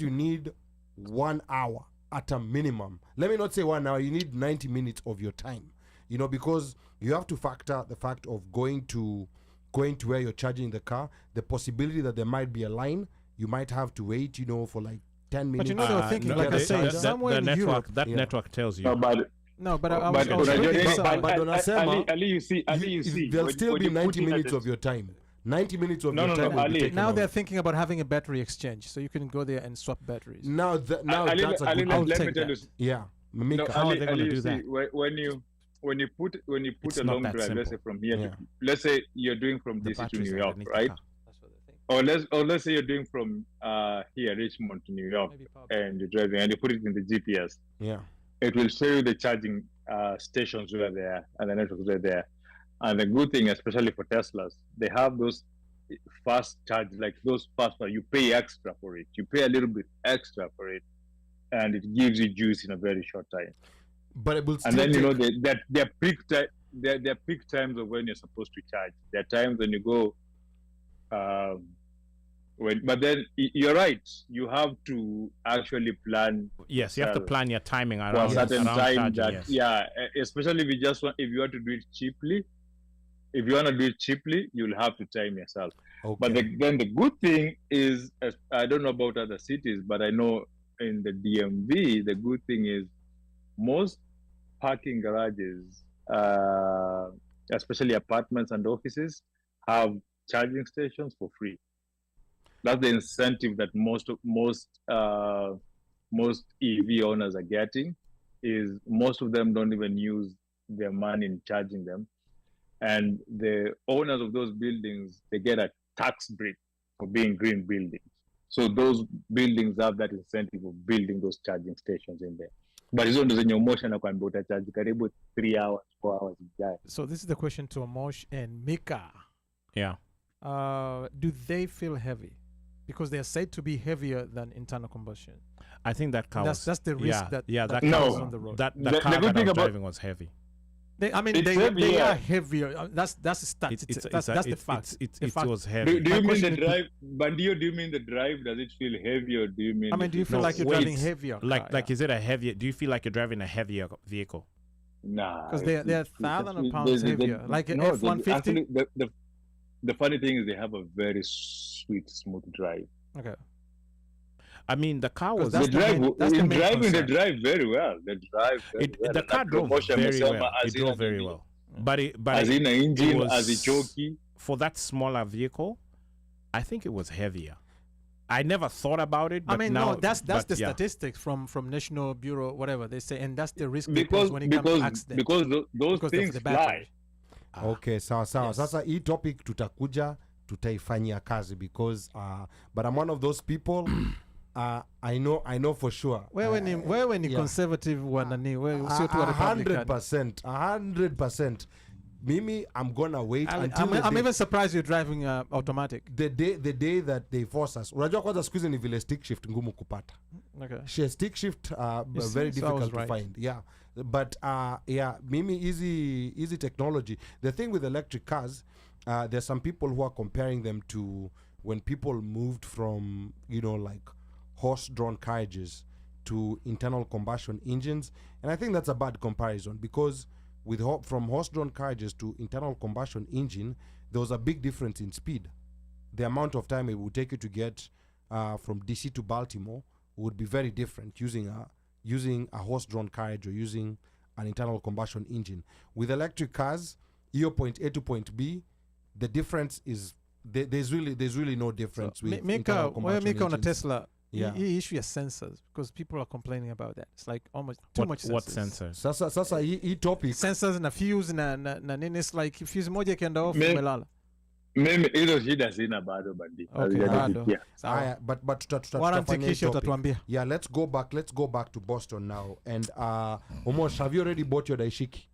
you need 1 hour at a minimum. Let me not say 1 hour. You need 90 minutes of your time. You know, because you have to factor the fact of going to where you're charging the car, the possibility that there might be a line. You might have to wait, you know, for like 10 minutes. But you know, they were thinking, to like get I a say, charger. somewhere in network, Europe. that Yeah. network tells you. No, but No, but I was but reading some. but on a SEMA, Ali, you see, there'll still when be you put 90 it at minutes a- of your time. 90 minutes of No, your no, time no, will be Ali. taken Now out. they're thinking about having a battery exchange, so you can go there and swap batteries. Now Ali, that's a Ali, good I'll one. let me take tell you. that. Yeah, Mika. No, How are Ali, they gonna Ali, do you see, that? when you put It's a not long that drive, let's say simple. from here, Yeah. let's say you're doing from The DC to batteries New are York, underneath the right? car. Or let's say you're doing from here, Richmond to New York, Maybe power- and you're driving, and you put it in the GPS. Yeah. It will show you the charging stations where they are and the networks where they are. And the good thing, especially for Teslas, they have those fast charge, like those fast. You pay extra for it. You pay a little bit extra for it, and it gives you juice in a very short time. But it will still And then you know take- that their peak time, their peak times of when you're supposed to charge. There are times when you go, but then you're right. You have to actually plan Yes, you have to Well, plan your timing for a around, certain around time. charging. That Yes. yeah, especially if you want to do it cheaply. If you want to do it cheaply, you'll have to time yourself. okay. But then the good thing is, I don't know about other cities, but I know in the DMV, the good thing is most parking garages, especially apartments and offices, have charging stations for free. That's the incentive that most EV owners are getting. is most of them don't even use their money in charging them. And the owners of those buildings, they get a tax break for being green buildings. So those buildings have that incentive of building those charging stations in there. But hizo ndo zenye Omosh anakuambia utacharge karibu 3 hours, 4 hours ijayo. So this is the question to Omosh and Mika. Yeah. Do they feel heavy? Because they are said to be heavier than internal combustion. I think that car That's was, the risk yeah, that yeah, that that car car is No. on the road. that The- car the good that I thing was about- driving was heavy. I mean, It's they heavier. are heavier. That's a stat. That's the fact. The It fact. was heavy. Do My you mean question the is- drive? Bandio, do you mean the drive? Does it feel heavy, or do you mean? I mean, do you feel No, like you're weight. driving heavier? Like is it a heavier? Do you feel like you're driving a heavier vehicle? Nah, because they're it's- 1,000 it's- pounds they- heavier, like a no, F-150? actually, the funny thing is they have a very sweet, smooth drive. Okay. I mean, the car 'Cause was that's They the drive main- that's the in main driving. They concern. drive very well. They drive. Very well. the And car that drove promotion very amesema well. It as in drove a very nini, well. But as in an engine, was- as a jockey. for that smaller vehicle, I think it was heavier. I never thought about it. But I mean, now, no, that's but the yeah. statistics from National Bureau, whatever they say, and that's the risk Because when it comes to accidents. those Because of things the fly. battery. Okay, sawa sawa. Yes. Sasa hii topic tutakuja tutaifanyia kazi because but I'm one of those people I know for sure. Wewe ni yeah. conservative wa nani? Wewe sio tu wa Republican. 100%. Mimi, I'm gonna wait until the I'm day, even surprised you're driving automatic. the day that they force us. Unajua kwanza siku hizi ni vile stick shift ngumu kupata. Okay. Stick shift see, very so I was difficult to right. find. Yeah. But yeah, Mimi, easy technology. The thing with electric cars, there's some people who are comparing them to when people moved from, like horse-drawn carriages to internal combustion engines. And I think that's a bad comparison because from horse-drawn carriages to internal combustion engine, there was a big difference in speed. The amount of time it would take you to get from DC to Baltimore would be very different using a horse-drawn carriage or using an internal combustion engine. With electric cars, your point A to point B, the difference is there's really no difference with internal Mika, combustion Mika on a engines. Tesla, Yeah. he issue sensors because people are complaining about that. It's like almost too much sensors. What sensors? Sasa hii topic Sensors na fuse na nini, it's like fuse moja ikienda off Me- umelala. Mimi hizo shida sina bado bandi. Okay, bado. Sawa. Haya, but Warranty tutafanya hii kisha topic. utatuambia. Yeah, let's go back to Boston now. And Omosh, have you already bought your daishiki?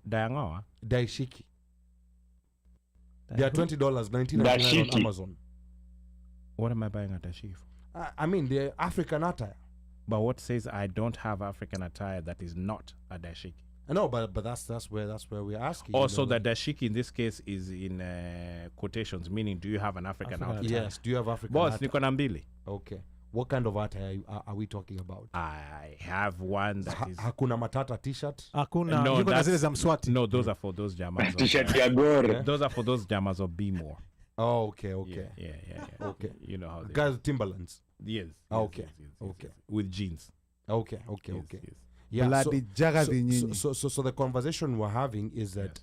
Dayangawa? Daishiki. They are $20, $19.99 on Dashiki. Amazon. What am I buying a dashiki for? I mean, they're African attire. But what says I don't have African attire that is not a dashiki? I know, but that's where we're asking. Also, you know, the dashiki in this case is in quotations, meaning do you have an African African outfit? yes. Do you have African Boss, attire? niko na mbili. Okay. What kind of attire are we talking about? I have one that is. Hakuna Matata t-shirt. Hakuna, No, yuko na that's- zile za mswati. No, those are for those jamas. T-shirt ya Gor. Those are for those jamas of Be More. Oh, okay. Yeah. Okay. You know how they. Guys, Timberlands. Yes. Okay, Yes, okay. With jeans. Okay. Yes, yes. Yeah. Bloody jagazi nyinyi. So the conversation we're having is that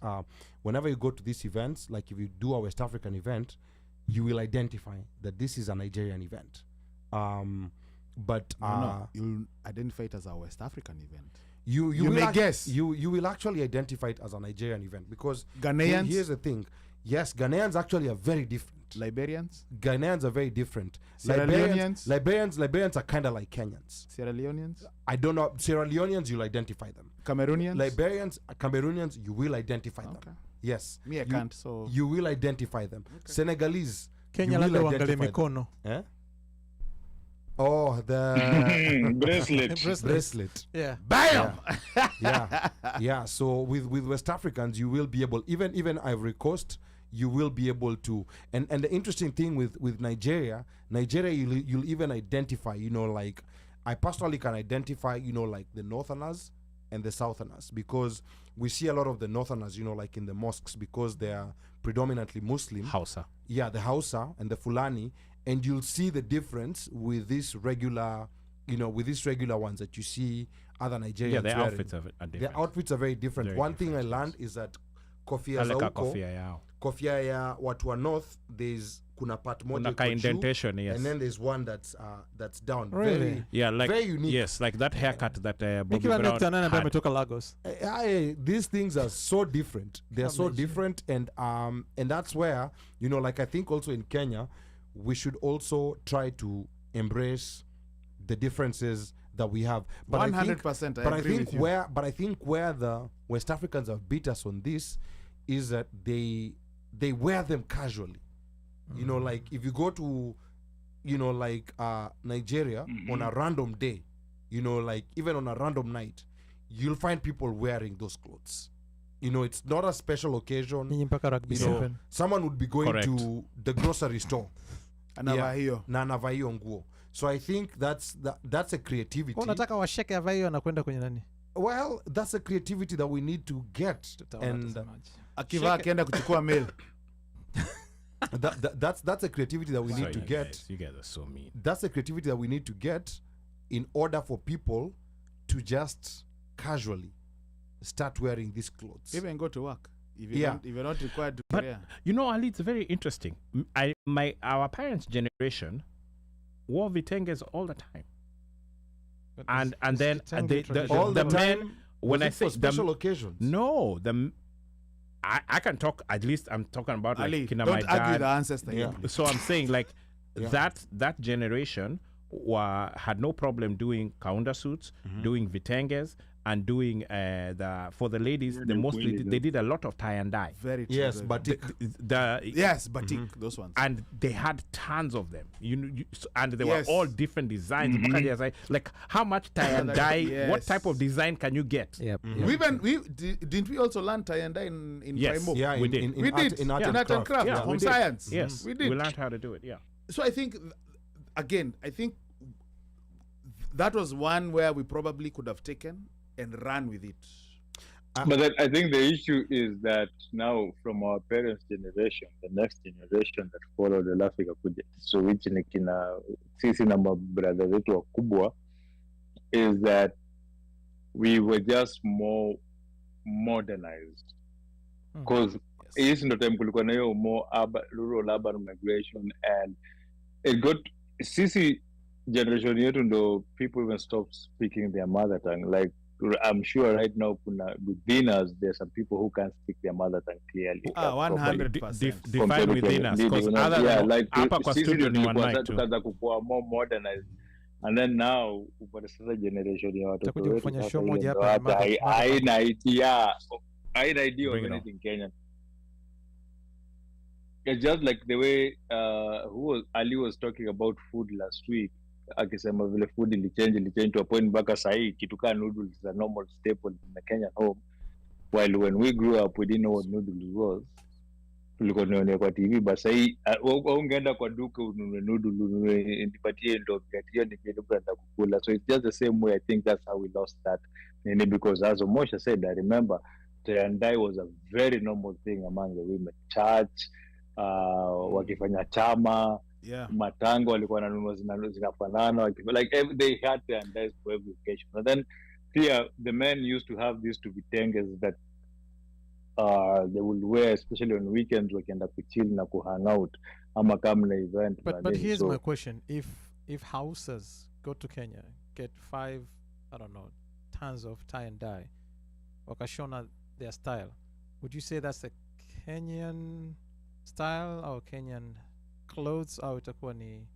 whenever you go to these events, like if you do a West African event, you will identify that this is a Nigerian event. But No, you'll identify it as a West African event. you You will may guess. you will actually identify it as a Nigerian event because Ghanaians? here's the thing. Yes, Ghanaians actually are very different. Liberians, Ghanaians are very different. Sierra Leoneans? Liberians are kind of like Kenyans. Sierra Leoneans, I don't know. Sierra Leoneans, you'll identify them. Cameroonians. Liberians, Cameroonians, you will identify Okay. them. Yes. Me, I You- can't. So You will identify them. Senegalese. Kenya you labda will uangalie identify them. mikono. Eh? Oh, the Bracelet. bracelet. Yeah. bam. Yeah. So with West Africans, you will be able, even Ivory Coast, you will be able to. And the interesting thing with Nigeria, you'll even identify. Like I personally can identify. Like the Northerners and the Southerners because we see a lot of the Northerners. Like in the mosques because they are predominantly Muslim. Hausa. Yeah, the Hausa and the Fulani, and you'll see the difference with these regular ones that you see other Nigerians Yeah, their wearing. outfits are different. Their outfits are very different. Very One thing I different, learned is that kofia Aleka za huko, kofia yao. kofia ya watu wa north, kuna part moja Kuna iko ka juu, indentation, yes. and then there's one that's down. Really? Very, Yeah, like very unique. yes, like that haircut that Bobby Nikiwa Brown Nectar nani ambaye had. ametoka Lagos. These things are so different. They are so Amazing. different, and that's where, you know, like I think also in Kenya, we should also try to embrace the differences that we have. But I think, 100%. I but I agree think with you. where the West Africans have beat us on this is that they wear them casually. You know, like if you go to, you know, like Nigeria on a random day, you know, like even on a random night, you'll find people wearing those clothes. You know, it's not a special occasion. Nyinyi mpaka rugby You know, 7. someone would be going Correct. to the grocery store Anavaa hiyo. na anavaa hiyo nguo. So I think that's a creativity. Kwa unataka washeke avai hiyo anakwenda kwenye nani? Well, that's a creativity that we need to get, Tutaona and watazamaji. Akivaa akienda kuchukua mail. that's a creativity that we need to get. You guys are so mean. That's a creativity that we need to get in order for people to just casually start wearing these clothes. Even go to work. If you Yeah. don't, if you're not required to But wear. you know, Ali, it's very interesting. Our parents' generation wore vitenges all the time, But and is then Tango the tradition? All the the men. time. When Was I it say for special occasions. no, I can talk. At least I'm talking about like Ali, kina don't my argue dad. the ancestor here, Yeah. please. So I'm saying like Yeah. that generation had no problem doing kaunda suits, doing vitenges, and doing for the ladies. Yeah, They they mostly really they did a lot of tie and dye. Very true. Yes, very but true. Yes, batik, those ones. And they had tons of them. And they Yes. were all different designs. Like how much tie and dye? What Yes. type of design can you get? Yep. Didn't we also learn tie and dye in Yes. Primo? Yeah, We in, did. in, in We art, did. in art In and art and craft, craft. Yeah, home we did. science. Yes, we did. We learned how to do it. Yeah. So I think again, I think that was one where we probably could have taken and run with it. But then I think the issue is that now from our parents' generation, the next generation that followed the Africa kuja, so which ni kina sisi na mabrother wetu wakubwa, is that we were just more modernized. Because hizi ndo time kulikuwa na hiyo more rural urban migration, and it got sisi generation yetu ndo people even stopped speaking their mother tongue. Like I'm sure right now within us there's some people who can't speak their mother tongue clearly. 100%. Define within us, because other than hapa kwa studio ni one night too. tukaanza kukuwa more modernized, and then now upate sasa generation ya watoto Tutakuja wetu kufanya sasa show hiyo moja ndo hapa ya hata haina idea of Bring it on. anything Kenyan. It's just like the way Ali was talking about food last week, akisema vile food ilichange to a point mpaka sahii kitu kaa noodles is a normal staple in the Kenyan home, while when we grew up we didn't know what noodles was. Tulikuwa tunaonea kwa TV, but sahii ungeenda kwa duka ununue noodle nipatie ndo hiyo ni kitu kwenda kukula. So it's just the same way. I think that's how we lost that, because as Omosha said, I remember tie-and-dye was a very normal thing among the women. Church, wakifanya chama, Yeah. matango walikuwa wananunua zinafanana, like they had tie-and-dyes for every occasion. And then here the men used to have these to be tenges that they would wear especially on weekends wakienda kuchill na kuhang out ama kama na event. But here's my question: if houses go to Kenya, get 5, I don't know, tons of tie and dye, wakashona their style, would you say that's a Kenyan style or Kenyan clothes, or itakuwa ni?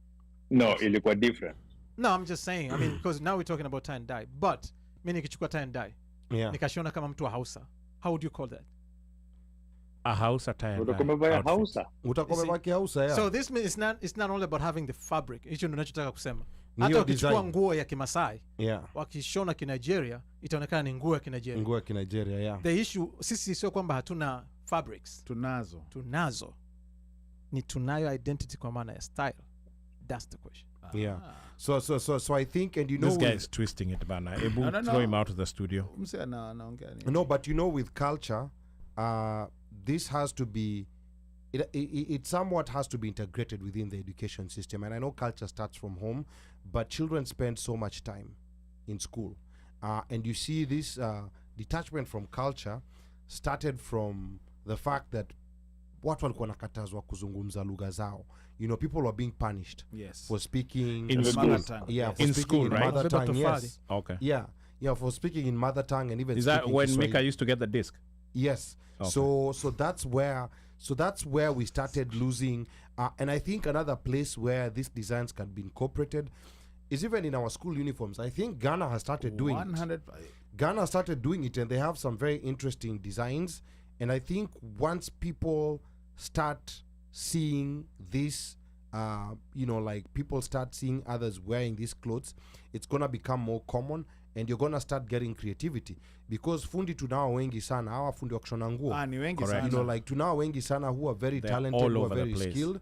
No, ilikuwa different. No, I'm just saying. I mean, because now we're talking about tie and dye. But mimi nikichukua tie and dye, Yeah. nikashona kama mtu wa Hausa, how would you call that? A house attire. Utakuwa umevaa hausa. Utakuwa You see? umevaa kiausa, yeah. So this means it's not only about having the fabric. Hicho ndo nachotaka kusema. Ni Hata hiyo ukichukua design. nguo ya Kimasai, Yeah. wakishona Kinigeria, itaonekana ni nguo ya Kinigeria. Nguo ya Kinigeria, yeah. The issue sisi sio kwamba hatuna fabrics, tunazo, ni tunayo identity kwa maana ya style. That's the question. Yeah. So I think, and you know, This guy with- is twisting it, bana. Ebu No, no, throw no. him out of the studio. Mse anaongea nini? no, but you know, with culture, this has to be, it somewhat has to be integrated within the education system. And I know culture starts from home, but children spend so much time in school. And you see this detachment from culture started from the fact that watu walikuwa nakatazwa kuzungumza lugha zao. You know, people were being punished Yes. for speaking In school. Mother tongue. Yeah, Yes. for In speaking school, in right? mother Viva tongue. Tofali. Yes. Okay. Yeah, for speaking in mother tongue and even Is that speaking when Kiswahili. Mika used to get the disc? Yes. Okay. So that's where we started losing. And I think another place where these designs can be incorporated is even in our school uniforms. I think Ghana has started doing it. 100. Ghana started doing it, and they have some very interesting designs. And I think once people start seeing this, you know, like people start seeing others wearing these clothes, it's gonna become more common, and you're gonna start getting creativity, because fundi tunao wengi sana, hawa fundi wa kushona nguo, Ni wengi Correct. you sana. know, like tunao wengi sana who are very They're talented, all who are over the very place. skilled,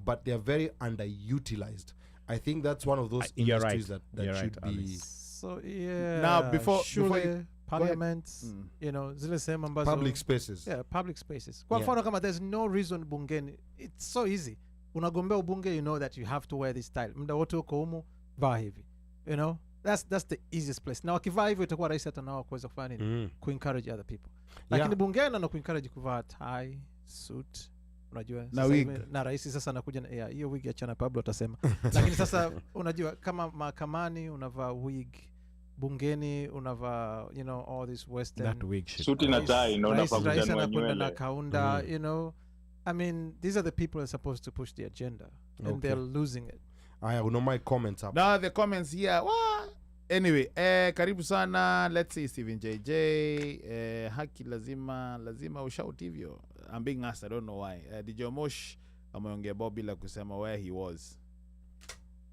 but they're very underutilized. I think that's one of those You're industries right. that You're should right, be. Alice. So yeah. Now, before shule, you- parliaments, Mm. you know, zile sehemu ambazo Public spaces. yeah, public spaces. Kwa Yeah. mfano kama there's no reason bungeni, it's so easy. Unagombea ubunge, you know that you have to wear this style. Muda wote uko humu, vaa hivi. You know? That's the easiest place. Na wakivaa hivyo itakuwa rahisi hata nao kuweza kufanya nini? Kuencourage other people. Lakini bungeni na kuencourage kuvaa tie, suit, unajua Na sasa wig. na rais sasa anakuja na yeah, hiyo wig achana Pablo atasema. Lakini sasa unajua kama mahakamani unavaa wig, bungeni unavaa, you know, all this western That wig shit. Suti na tai naona rais pamoja na anakwenda na nywele. kaunda, you know. I mean, these are the people who are supposed to push the agenda, and Okay. they're losing it. I know my comments up. Now the comments here. Anyway, karibu sana. Let's see Steven JJ. Haki lazima ushout hivyo. I'm being asked, I don't know why. DJ Omosh ameongea bila kusema where he was.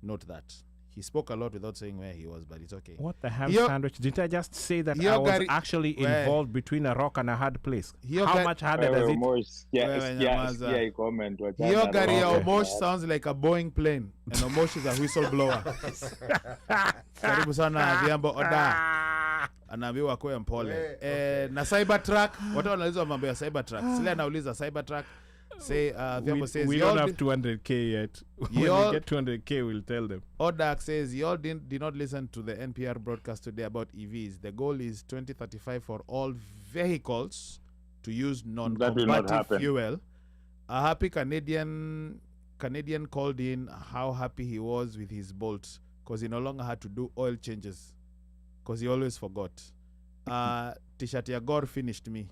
Note that. He spoke a lot without saying where he was, but it's okay. What the ham Hiyo- sandwich? Didn't I just say that hiyo I was gari- actually we- involved between a rock and a hard place? Hiyo How gari- much harder does Wewe it? Mosh, sikia- Wewe sikia- nyamaza. sikia hii comment, wachana Hiyo na gari ya roho. Omosh sounds like a Boeing plane, and Omosh is a whistleblower. Karibu sana Viambo Oda. Anaambiwa kwa mpole. Na Cybertruck, watu wanauliza mambo ya Cybertruck. Sile anauliza Cybertruck. Say Viambo says We y'all don't have did- 200K yet. When Y'all- we get 200K, we'll tell them. Odak says y'all did not listen to the NPR broadcast today about EVs. The goal is 2035 for all vehicles to use That will not non-combative happen. fuel. A happy Canadian called in how happy he was with his Bolt because he no longer had to do oil changes because he always forgot. T-shirt ya Gore finished me.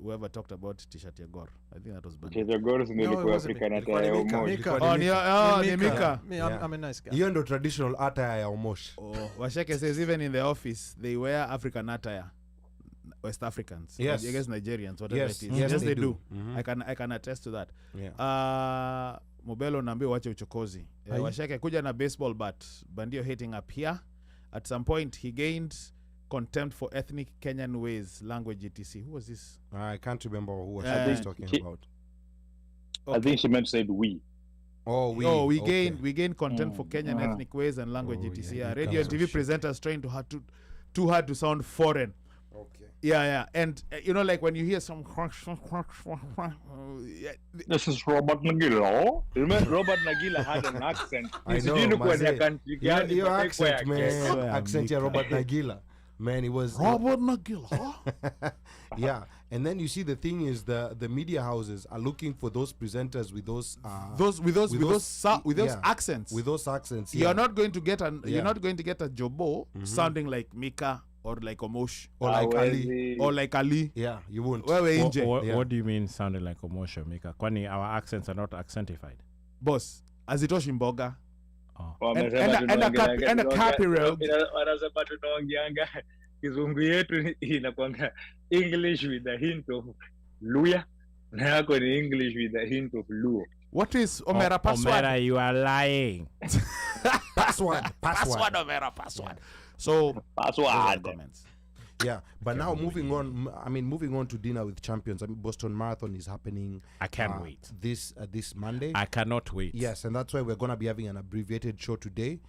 Whoever talked about T-shirt ya Gore, I think that was bad. Chezo Gores ndio No, it ilikuwa wasn't Afrika na Ilikuwa ni taya ya Mika. Omosh. Ilikuwa Oh, ni Mika. Me, Yeah. I'm a nice guy. Hiyo ndo traditional attire ya Omosh. Oh, Washeke says even in the office they wear African attire. West Africans, Yes. I guess Nigerians, whatever Yes, it is. yes, Yes, they they do. do. Mhm. I can attest to that. Yeah. Mobelo naambia wache uchokozi. Aye. Washeke kuja na baseball bat, bandio hitting up here. At some point he gained contempt for ethnic Kenyan ways, language etc. Who was this? I can't remember who was I she was think talking she- about. I think she meant to say we. Oh, we we okay. gained contempt for Kenyan Ah. ethnic ways and language Oh, etc. yeah, you Radio and guys TV are shit. presenters trying too hard to sound foreign. Okay. Yeah. And you know, like when you hear some This is Robert Nagila. Remember Robert Nagila had an accent. I know, Sijui ilikuwa ni ya mazee. country gani, Your but haikuwa accent, ya man. Kenya. Kenya. Accent ya Robert Nagila. Man, it was Nagila. yeah. And then you see the thing is the media houses are looking for those presenters with those Those yeah, accents. with those accents. You're yeah. not going to get Yeah. you're not going to get a Jobo sounding like Mika or like Omosh or like Ali. Hawezi- or like Ali. Yeah, you won't. Wewe What, nje. Yeah. what do you mean sounding like Omosho, Mika? Kwani our accents are not accentified. Boss, azitoshi mboga. Oh. Wamesema and a tunaongeanga- and a capital. wanasema tunaongeanga kizungu yetu inakwanga English with a hint of Luya na yako ni English with a hint of Luo. What is Omera password? Omera, you are lying. Password. Omera password. So those are the Password. comments. Yeah, but now moving on to dinner with champions. I mean, Boston Marathon is happening. I can't wait. This Monday. I cannot wait. Yes, and that's why we're gonna be having an abbreviated show today.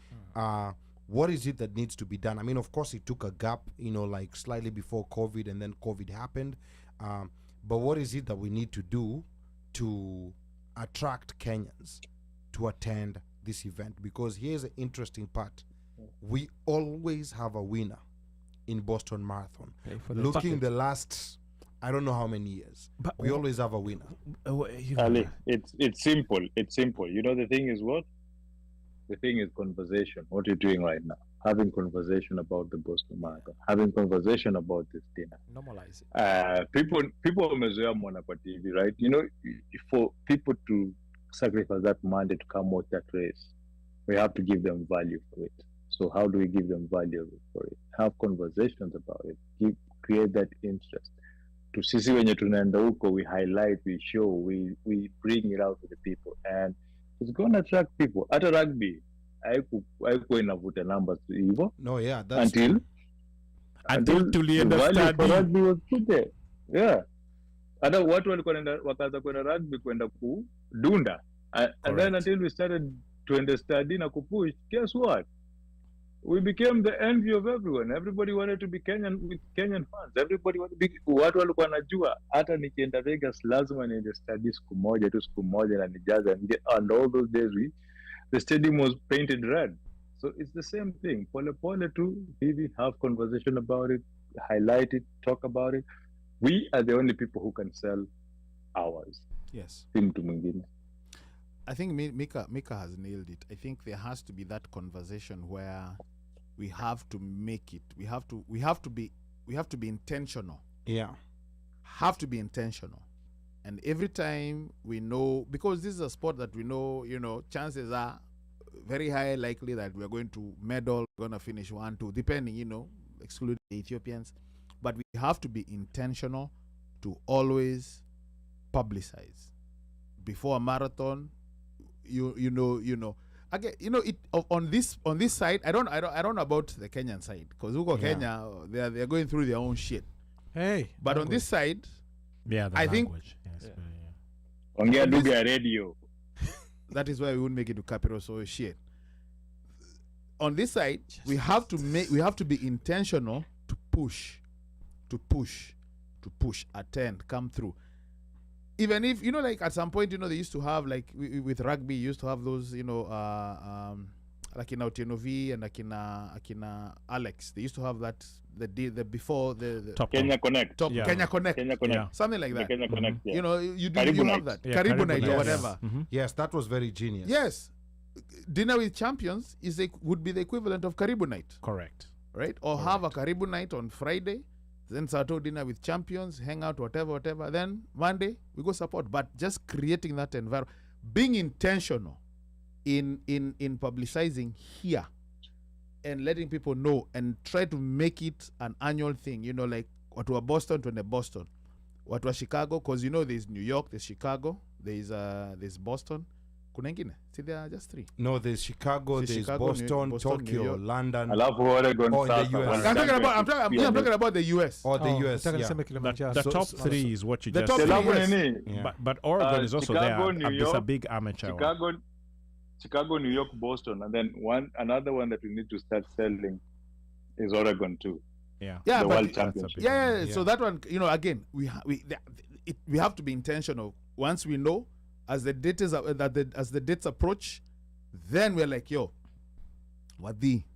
What is it that needs to be done? I mean, of course, it took a gap, you know, like slightly before COVID, and then COVID happened. But what is it that we need to do to attract Kenyans to attend this event? Because here's the interesting part: we always have a winner in Boston Marathon. Pay for the Looking bucket. the last I don't know how many years. But We always have a winner. Ali, it's simple. It's simple. You know, the thing is what? The thing is conversation. What you're doing right now. Having conversation about the Boston Marathon. Having conversation about this dinner. Normalize it. People wamezoea mwana kwa TV, right? You know, for people to sacrifice that Monday to come watch that race, we have to give them value for it. So how do we give them value for it? Have conversations about it. Create that interest. To sisi wenye tunaenda huko, we highlight, we show, we bring it out to the people, and it's going to attract people. Hata rugby haikuwa inavuta numbers hivyo No, yeah, that's until tulienda the value for study. rugby was put there. Yeah. Hata watu walikuwa wakaanza kwenda rugby kwenda kudunda, and then Correct. until we started to study na kupush, guess what? We became the envy of everyone. Everybody wanted to be Kenyan with Kenyan fans. Everybody wanted to be, watu walikuwa wanajua hata nikienda Vegas lazima niende study siku moja na nijaza, and all those days the stadium was painted red. So it's the same thing. Pole pole tu hivi, have conversation about it, highlight it, talk about it. We are the only people who can sell ours. Yes. Si mtu mwingine. I think Mika has nailed it. I think there has to be that conversation where we have to make it. We have to be intentional. yeah. Have to be intentional. And every time we know, because this is a sport that we know, you know, chances are very high likely that we're going to medal, we're going to finish 1, 2, depending, you know, excluding the Ethiopians. But we have to be intentional to always publicize. Before a marathon, you know again, you know, it on this side, I don't know about the Kenyan side, because Hugo Yeah. Kenya, they're going through their own shit. Hey. But on this side, Yeah, the I think- language. Yes, Yeah. yeah. Ongea On this- lugha ya radio. that is why we won't make it to capital, so shit. On this side, we have to be intentional to push, attend, come through. Even if, you know, like at some point, you know, they used to have, like with rugby, you used to have those, you know, like in Otieno V and Akina Alex, they used to have that the before the Top Kenya one. Connect. top Yeah. Kenya Connect, Kenya Connect. Yeah. something like The that. Kenya Connect. Yeah. You know, you Karibu have Night. that Yeah, Karibu Karibu Night Night, or yes. whatever. Mhm. Yes, that was very genius. Yes, dinner with champions would be the equivalent of Karibu Night, Correct. right? Or have a Karibu Night on Friday, then Saturday dinner with champions, hang out, whatever. Then Monday we go support. But just creating that environment, being intentional in publicizing here, and letting people know, and try to make it an annual thing. You know, like watu wa Boston to Boston, watu wa Chicago, because you know there's New York, there's Chicago, there's Boston. Kuna ingine? See, there are just 3. No, there's Chicago, There's there's Chicago, New- Boston, Boston, New Tokyo, York. London, Alafu Oregon Oh, in the sasa US. wana I'm championship. talking about the US. or the Oh, US. nataka Yeah. niseme The, Kilimanjaro. the So- top so- 3 is what you the just top said. three, Alafu yes. nini? Yeah. But Oregon is also Chicago, there. New It's a York, big amateur one. Chicago, New York, Boston, and then another one that we need to start selling is Oregon too. Yeah. Yeah, The but World That's a Championship. big yeah, one. so that one, you know, again, we have to be intentional. Once we know, as the dates approach, then we're like, yo,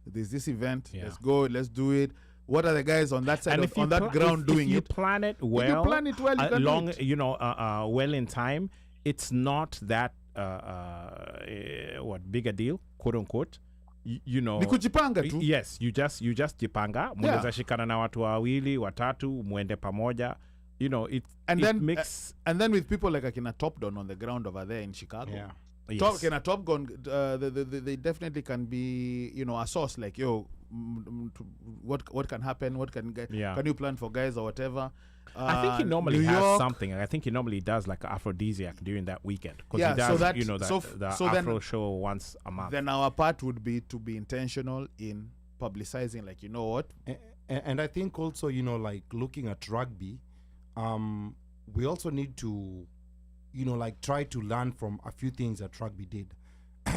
there's this event, Yeah. let's go, let's do it. What are the guys on that side And of, if you on that pla- ground if doing you it? plan it If well, you plan it well, you can do long, it. you know, well in time, it's not that what bigger deal, quote unquote. You know, Ni kujipanga tu. yes, you just jipanga, mnaweza shikana na watu wawili, watatu, muende pamoja. You know, it makes And then with people like Akina Top Gun on the ground over there in Chicago. Yeah. yes. Top Gun, they definitely can be, you know, a source like, yo, what can happen? What can Yeah. can you plan for guys or whatever? I think he normally New has York, something. I think he normally does like an aphrodisiac during that weekend, because Yeah, he so does, that- you know, so the so then- Afro show once a month. Then our part would be to be intentional in publicizing, like, you know what? And I think also, you know, like looking at rugby, we also need to, you know, like try to learn from a few things that rugby did.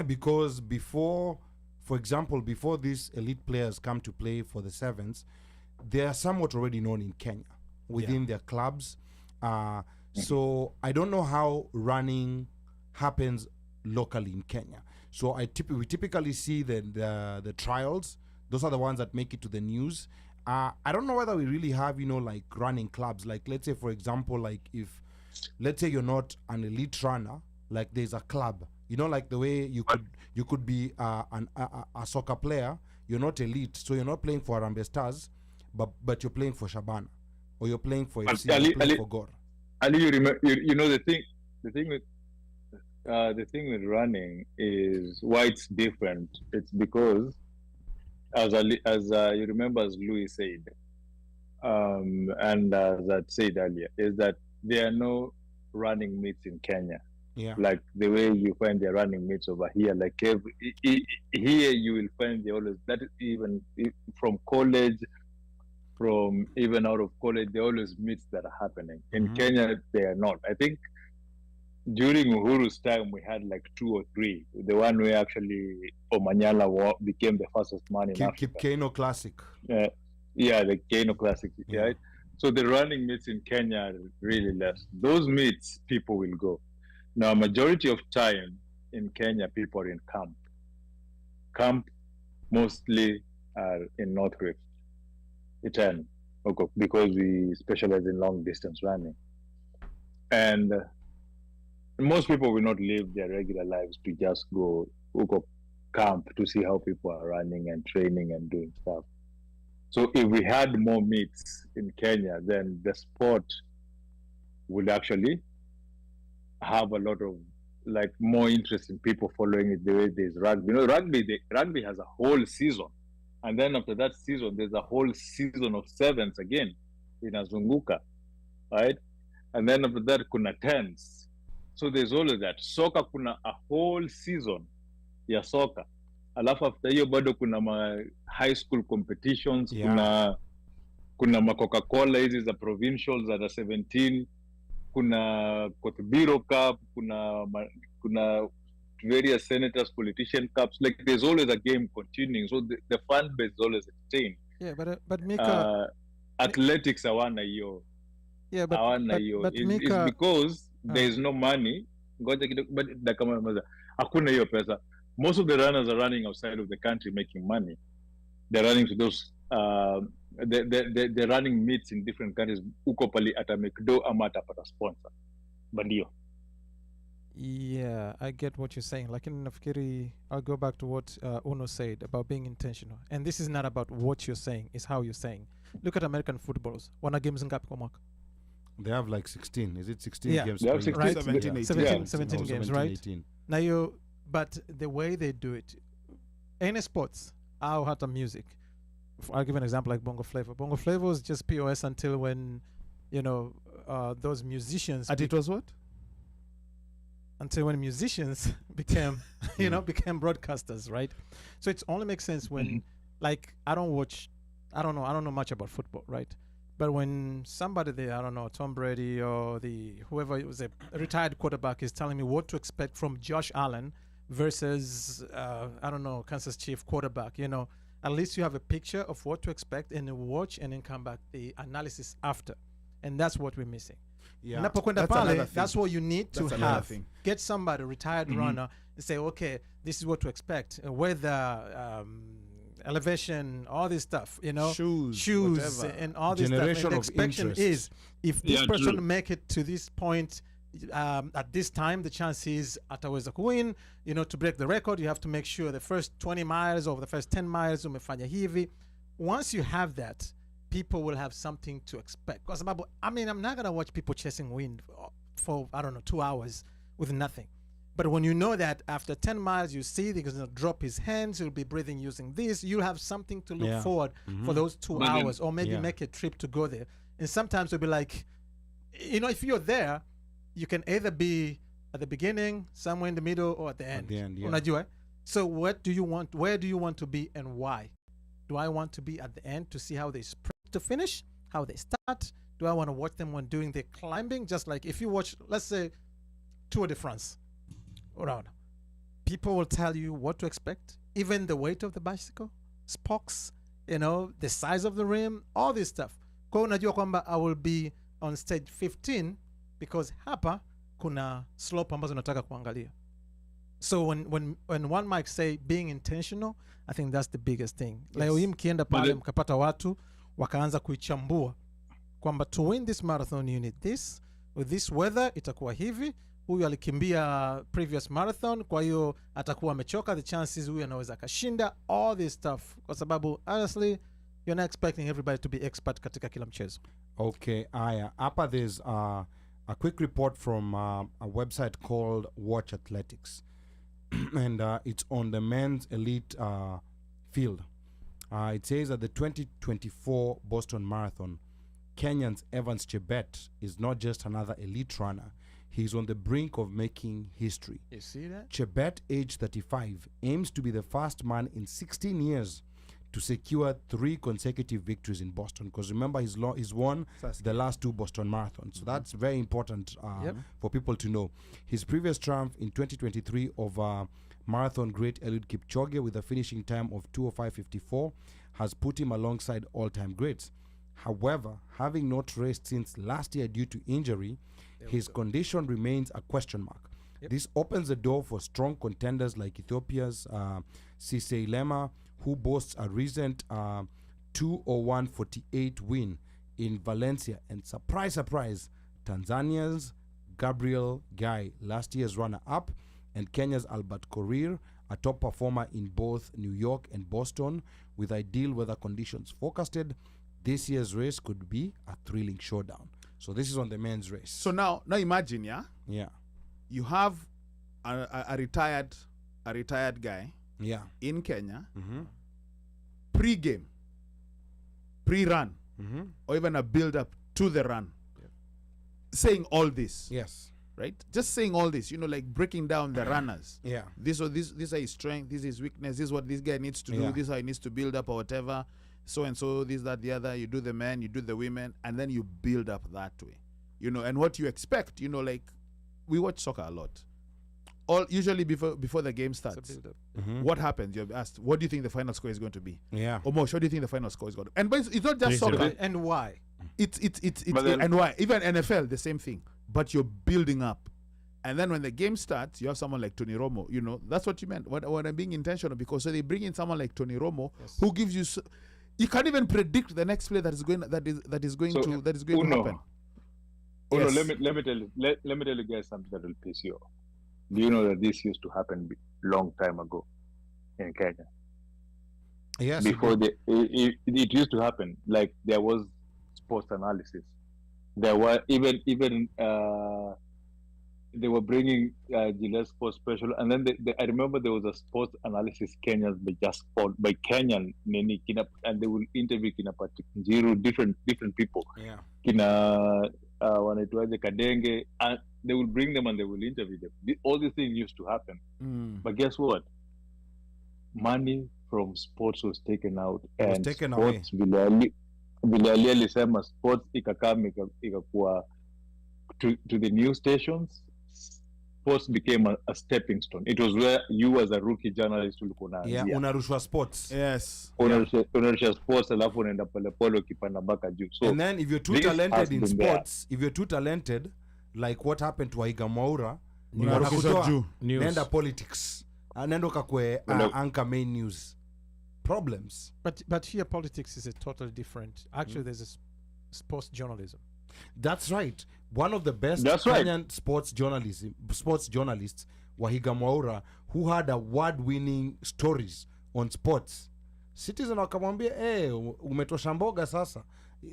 Because before, for example, before these elite players come to play for the Sevens, they are somewhat already known in Kenya within their clubs. So I don't know how running happens locally in Kenya. So we typically see the trials. Those are the ones that make it to the news. I don't know whether we really have, like running clubs. Like, let's say, for example, like if, let's say you're not an elite runner, like there's a club, like the way you could be a soccer player, you're not elite, so you're not playing for Harambee Stars, but you're playing for Shabana, or you're playing for FC, you're playing for Gor. Ali, you remember, the thing with running is why it's different. It's because, as you remember, as Louis said, and as I said earlier, is that there are no running meets in Kenya. Yeah. Like the way you find the running meets over here. Like here you will find the always, that is even from college, from even out of college, there are always meets that are happening. In Kenya, they are not. I think during Uhuru's time, we had like 2 or 3. The one where actually Omanyala became the fastest man in Africa. Keno Classic. Yeah, the Keno Classic, right? So the running meets in Kenya are really less. Those meets, people will go. Now, majority of time in Kenya, people are in camp. Camp mostly are in North Rift, Iten, because we specialize in long distance running. And most people will not live their regular lives to just go camp to see how people are running and training and doing stuff. So if we had more meets in Kenya, then the sport would actually have a lot of more interest in people following it the way there's rugby. Rugby has a whole season. And then after that season, there's a whole season of sevens again in Azunguka, right? And then after that, kuna tens. So there's always that. Soccer kuna a whole season ya soccer. Alafu after hiyo bado kuna ma high school competitions, kuna ma Coca-Cola hizi za provincials at 17, kuna Kotbiro Cup, kuna various senators, politician cups. Like there's always a game continuing, so the fan base is always entertained. Yeah, but Mika, athletics hawana hiyo. Yeah, but it's because there is no money. But kama hakuna hiyo pesa. Most of the runners are running outside of the country making money. They're running to those they're running meets in different countries. Uko pali atamekdo ama atapata sponsor. Bandio. Yeah, I get what you're saying. Like in Nafikiri, I'll go back to what Uno said about being intentional. And this is not about what you're saying, it's how you're saying. Look at American footballers. Wana games ngapi kwa mwaka? They have like 16. Is it 16 Yeah. games? They have per year? 16, Right? 17, 17, 18. 17 Oh, games, 17, right? 18. Now but the way they do it, any sports, au hata music. I'll give an example like Bongo Flava. Bongo Flava was just POS until when, those musicians. And it was what? Until when musicians became, became broadcasters, right? So it only makes sense when, I don't know much about football, right? But when somebody there, I don't know, Tom Brady or whoever was a retired quarterback is telling me what to expect from Josh Allen versus, Kansas Chief quarterback, at least you have a picture of what to expect and then watch and then come back the analysis after. And that's what we're missing. Yeah. Napokwenda That's another pale, thing. that's what you need to That's another have. thing. Get somebody, retired runner, and say, okay, this is what to expect. Weather, elevation, all this stuff, Shoes, whatever. and all this stuff. Generation And the of expectation interest. is, if this Yeah, person true. make it to this point, at this time, the chance is ataweza kuwin. To break the record, you have to make sure the first 20 miles or the first 10 miles umefanya hivi. Once you have that, people will have something to expect. Because I'm not gonna watch people chasing wind for 2 hours with nothing. But when you know that after 10 miles, you see he's gonna drop his hands, he'll be breathing using this, you'll have something to look Yeah. forward for those 2 But then- hours, or maybe Yeah. make a trip to go there. And sometimes it'll be like, if you're there, you can either be at the beginning, somewhere in the middle, or at the end. the end, yeah. Unajua? So what do you want? Where do you want to be, and why? Do I want to be at the end to see how they sprint to finish, how they start? Do I want to watch them when doing their climbing? Just like if you watch, let's say, Tour de France, around, people will tell you what to expect, even the weight of the bicycle, spokes, the size of the rim, all this stuff. Kwa unajua kwamba I will be on stage 15 because hapa kuna slope ambazo nataka kuangalia. So when one might say being intentional, I think that's the biggest thing. Leo hii mkienda pale then- mkapata watu wakaanza kuichambua kwamba to win this marathon you need this, with this weather itakuwa hivi, huyu alikimbia previous marathon kwa hiyo atakuwa amechoka, the chances huyu anaweza akashinda, all this stuff, kwa sababu honestly you're not expecting everybody to be expert katika kila mchezo. Okay, aya. Hapa there's a quick report from a website called Watch Athletics. And it's on the men's elite field. It says that the 2024 Boston Marathon, Kenyan's Evans Chebet is not just another elite runner. He's on the brink of making history. You see that? Chebet, age 35, aims to be the first man in 16 years to secure 3 consecutive victories in Boston. Because remember, he's won the last 2 Boston Marathons. So that's very important for people to know. His previous triumph in 2023 over marathon great Eliud Kipchoge with a finishing time of 2:05:54 has put him alongside all-time greats. However, having not raced since last year due to injury, his condition remains a question mark. This opens the door for strong contenders like Ethiopia's Cissé Lema, who boasts a recent 2:01:48 win in Valencia, and surprise, Tanzania's Gabriel Guy, last year's runner-up, and Kenya's Albert Korir, a top performer in both New York and Boston, with ideal weather conditions forecasted. This year's race could be a thrilling showdown. So this is on the men's race. So now imagine, yeah, you have a retired guy yeah, in Kenya, mm-hmm. pre-run, Mm-hmm. or even a build-up to the run, saying all this, Yes, right? Just saying all this, like breaking down the runners. yeah, This are his strength, this is his weakness, this is what this guy needs to do, Yeah. this is how he needs to build up or whatever. So and so, this, that, the other. You do the men, you do the women, and then you build up that way. And what you expect, like we watch soccer a lot. Usually before the game starts, mm-hmm. what happens? You're asked, what do you think the final score is going to be? yeah, Or Mosh, what do you think the final score is going to be? And but it's not just 3-0. soccer. And why? It's But then- and why? Even NFL, the same thing. But you're building up. And then when the game starts, you have someone like Tony Romo. That's what you meant. What I'm being intentional, because so they bring in someone like Tony Romo, who gives you. You can't even predict the next play that is going to happen. Uno, Yes. let me tell you guys something that will piss you off. Do you know that this used to happen long time ago in Kenya? yes. Before it used to happen. Like there was sports analysis. There were even they were bringing Gillette Sports Special, and then I remember there was a sports analysis Kenyans by Kenyan Nini Kina, and they will interview Kina Patrick Njiru, different people. Yeah, Kina wanaitwaje Kadenge, and they will bring them and they will interview them. All these things used to happen, but guess what? Money from sports was taken out, and taken away. sports vile alisema sports ikakuwa to the new stations. Sports became a stepping stone. It was where you as a rookie journalist ulikuwa unaanzia. unarushwa sports. Yes. Unarushia sports alafu unaenda polepole ukipanda mpaka juu. So And then if you're too this has talented in been there. sports, if you're too talented, like what happened to Waiga Mwaura, Unarushwa wanakutoa, juu. News. nenda politics, nenda ukakwe anchor main news. Problems. But here politics is a totally different. Actually, there's a sports journalism. That's right. One of the best That's right. Kenyan sports journalists, Wahiga Mwaura, who had award-winning stories on sports. Citizen wakamwambia, umetosha mboga sasa.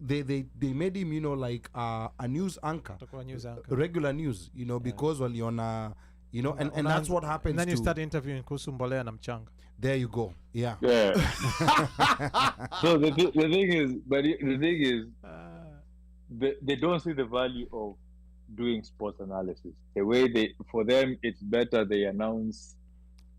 They made him, like a news anchor, Atakuwa news anchor. regular news, because waliona, and that's what happens. And then you to, start interviewing kuhusu mbolea na mchanga. There you go. Yeah. Yeah. So the thing is, they don't see the value of doing sports analysis. The way for them, it's better they announce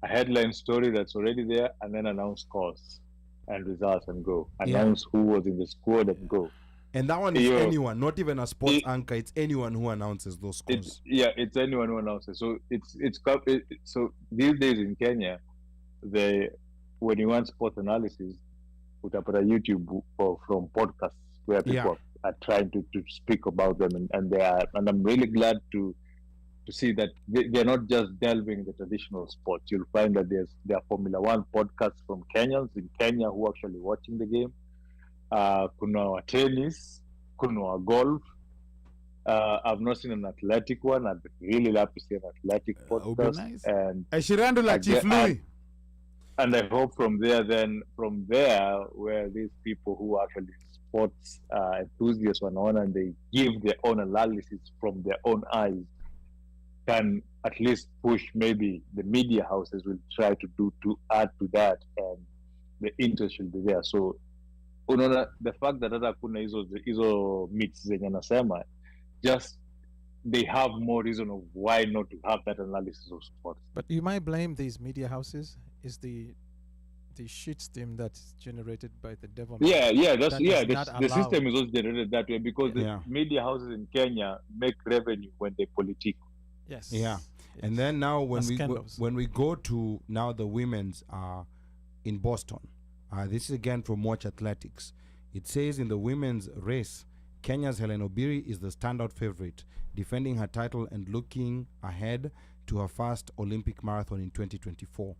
a headline story that's already there and then announce scores and results and go. Announce who was in the squad and go. And that one is Yeah. anyone, not even a sports anchor. It's anyone who announces those scores. It's anyone who announces. So so these days in Kenya, when you want sports analysis, utapata YouTube from podcasts where people are trying to speak about them, and I'm really glad to see that they're not just delving in the traditional sports. You'll find that there are Formula One podcasts from Kenyans in Kenya who are actually watching the game. kuna wa tennis, kuna wa golf. I've not seen an athletic one. I'd really love to see an athletic would be podcast. nice. And Shirandula Chief Louis. and I hope from there, where these people who are actually sports enthusiasts and they give their own analysis from their own eyes, can at least push. Maybe the media houses will try to add to that, and the interest should be there. So unaona, the fact that hata kuna hizo meets zenye nasema, just they have more reason of why not to have that analysis of sports. But you might blame these media houses is the shit steam that's generated by the devil. Yeah, that's That yeah. is not The allowed. system is also generated that way because the Yeah. media houses in Kenya make revenue when they politic. Yes. Yeah. Yes. And then now when The we go, scandals. when we go to now the women's in Boston, this is again from Watch Athletics. It says in the women's race, Kenya's Helen Obiri is the standout favorite, defending her title and looking ahead to her first Olympic marathon in 2024.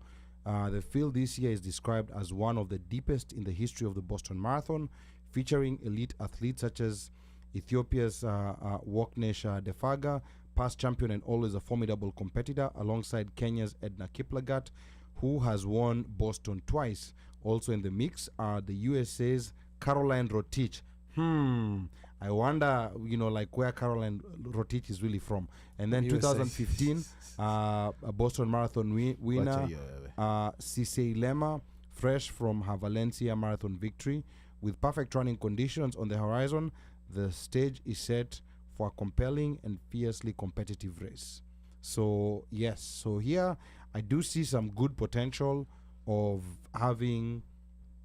The field this year is described as one of the deepest in the history of the Boston Marathon, featuring elite athletes such as Ethiopia's Woknesh Defaga, past champion and always a formidable competitor, alongside Kenya's Edna Kiplagat, who has won Boston twice. Also in the mix are the USA's Caroline Rotich. I wonder, like where Caroline Rotich is really from. And then USA. 2015, a Boston Marathon winner, Cissy Lema, fresh from her Valencia Marathon victory. With perfect running conditions on the horizon, the stage is set for a compelling and fiercely competitive race. So, yes. So here, I do see some good potential of having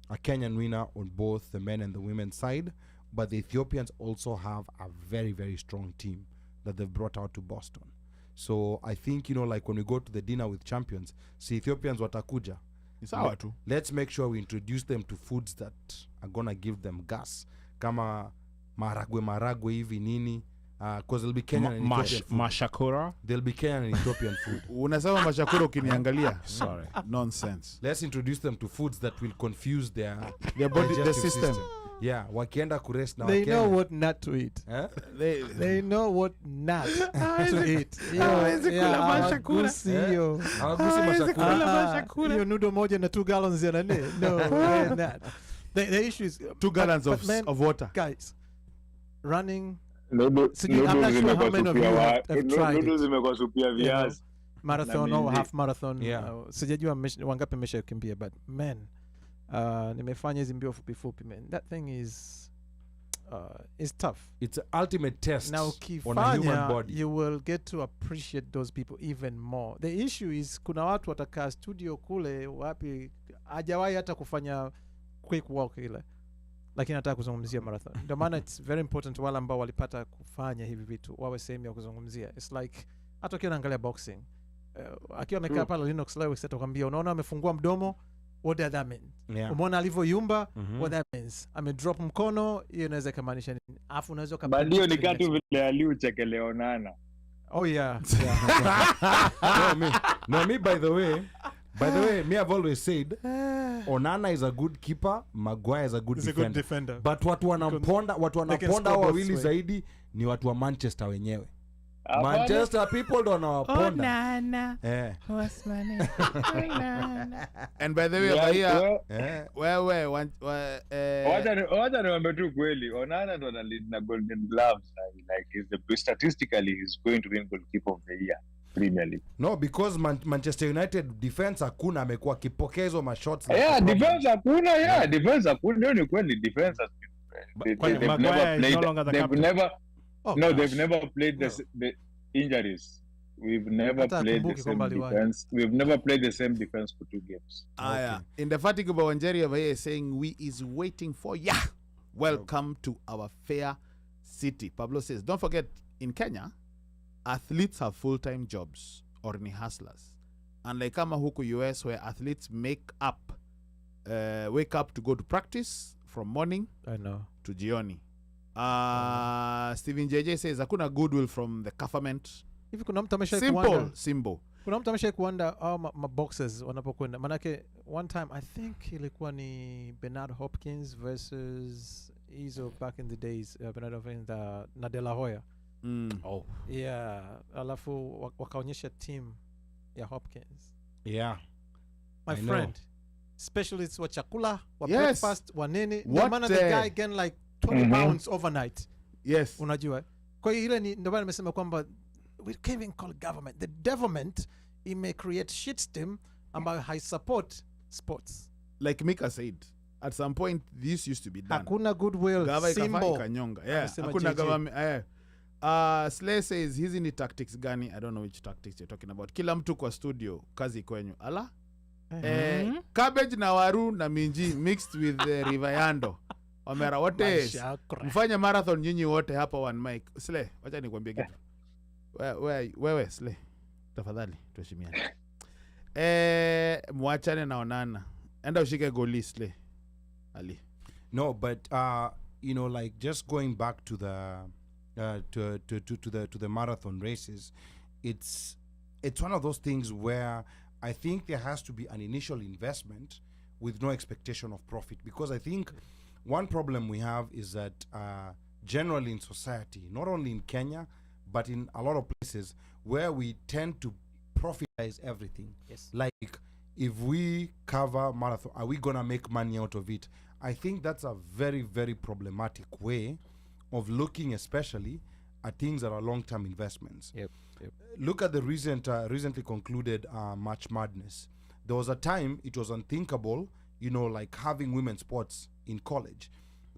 a Kenyan winner on both the men and the women's side. But the Ethiopians also have a very, very strong team that they've brought out to Boston. So I think, like when we go to the dinner with champions, see Ethiopians watakuja. Sawa tu. Let's make sure we introduce them to foods that are going to give them gas. Kama maragwe hivi nini. Because they'll be Kenyan and Ethiopian food. Mashakura. They'll be Kenyan and Ethiopian food. Unasema mashakura ukiniangalia. Sorry. Nonsense. Let's introduce them to foods that will confuse their body, the digestive system. Yeah, wakienda kurest na They know Wakenya. what not to eat. Eh? They know what not to eat. hawezi kula mashakura. Hiyo. Hawagusi mashakura. Hiyo noodle moja na 2 gallons ya nani? No, they're not. The issue is 2 gallons but man, of water. guys, running Noodles I'm not sure how many of you have tried it. Noodles zimekuwa supu ya viazi. marathon Na or mimi- half marathon. Yeah. Sijajua wangapi mmeshakimbia, but man, nimefanya hizi mbio fupi fupi, man. That thing is tough. It's an ultimate test Now on a human ukifanya, body. you will get to appreciate those people even more. The issue is kuna watu watakaa studio kule wapi hajawahi hata kufanya quick walk ile, lakini nataka kuzungumzia marathon. Ndio maana it's very important wale ambao walipata kufanya hivi vitu wawe sehemu ya kuzungumzia. It's like hata ukiwa unaangalia boxing, akiwa amekaa pale Lennox Lewis atakwambia, unaona amefungua mdomo, what does that mean? Yeah. Umeona alivyoyumba, Mhm. what that means? Amedrop mkono, hiyo inaweza kumaanisha nini? Afu unaweza Bandio ni katu vile aliuchekeleonana. Oh yeah. No, me by the way, me I've always said Onana is a good keeper, Maguire is a good He's a good defender. defender. But watu wanaponda score both wawili ways. zaidi ni watu wa Manchester wenyewe. Manchester people ndo wanawaponda. Eh. And by the way, Yeah, over here, Eh. wewe wacha niwambe tu kweli, Onana ndo ana lead na Golden Gloves, like statistically he's going to win goalkeeper of the year Premier League. No, because Manchester United defense hakuna, amekuwa kipokezo mashots. Yeah, defense hakuna, defense hakuna, ndio ni kweli defense has been Kwani they've Maguire never is played, no longer the they've captain? never Oh, no, gosh. they've never played No. the injuries. We've never Hata played the akumbuki same kwamba aliwahi. defense. We've never played the same defense for 2 games. Aya, in the Fatigue Wanjeri over here is saying we is waiting for ya. Welcome to our fair city. Pablo says, don't forget, in Kenya, athletes have full-time jobs or ni hustlers. Unlike kama huku US where athletes wake up to go to practice from morning I know. to jioni. Steven JJ says, hakuna goodwill from the government. Hivi kuna mtu amesha Simple, kuanda, simple. kuna mtu amesha kuanda au maboxers wanapokwenda, manake one time I think ilikuwa ni Bernard Hopkins versus hizo back in the days, Bernard Hopkins na De La Hoya. Oh. Yeah, alafu wakaonyesha team ya Hopkins. Yeah. My I know. friend, specialists wa chakula, wa Yes. breakfast, wa nini. What Ndio maana the guy gained like 20 pounds overnight. Yes. Unajua. Kwa hiyo ile ni ndio maana nimesema kwamba we can't even call government. The government may create shit steam ambayo hai support sports. Like Mika said, at some point this used to be done. Hakuna goodwill. Gava ikafaa Simbo. ikanyonga. Yeah. Amesema Hakuna JJ. government. Slay says hizi ni tactics gani? I don't know which tactics you're talking about. Kila mtu kwa studio, kazi kwenyu. Ala? Cabbage na waru na minji mixed with Rivayando. Omera, what is? Mfanye marathon nyinyi wote hapa one mic. Slay, wacha nikwambie kitu. Wewe Slay. Tafadhali tuheshimiane. Mwachane na Onana. Enda ushike goli Slay. Ali. No, but you know, like just going back to the to the marathon races, it's one of those things where I think there has to be an initial investment with no expectation of profit, because I think one problem we have is that generally in society, not only in Kenya but in a lot of places, where we tend to profitize everything. Yes. Like, if we cover marathon, are we gonna make money out of it? I think that's a very, very problematic way of looking, especially at things that are long-term investments. Yep. Look at the recently concluded March Madness. There was a time it was unthinkable, you know, like having women's sports in college.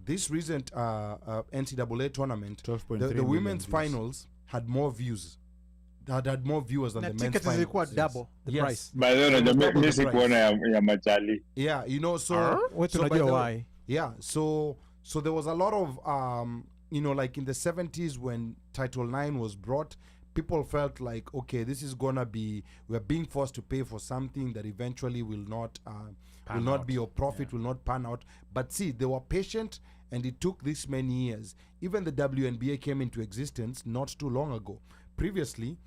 This recent NCAA tournament, 12.3 the million women's views. finals had more views. Had more viewers than Na the men's tickets finals. zilikuwa double the Yes. price. By the way, Almost double the mimi price. kuona ya Machali. Yeah, you know, so Wewe so by tunajua the- why. Yeah, so there was a lot of you know, like in the 70s when Title IX was brought, people felt like, okay, this is gonna be, we're being forced to pay for something that eventually will not be a profit, will not pan out. But see, they were patient, and it took this many years. Even the WNBA came into existence not too long ago. Previously,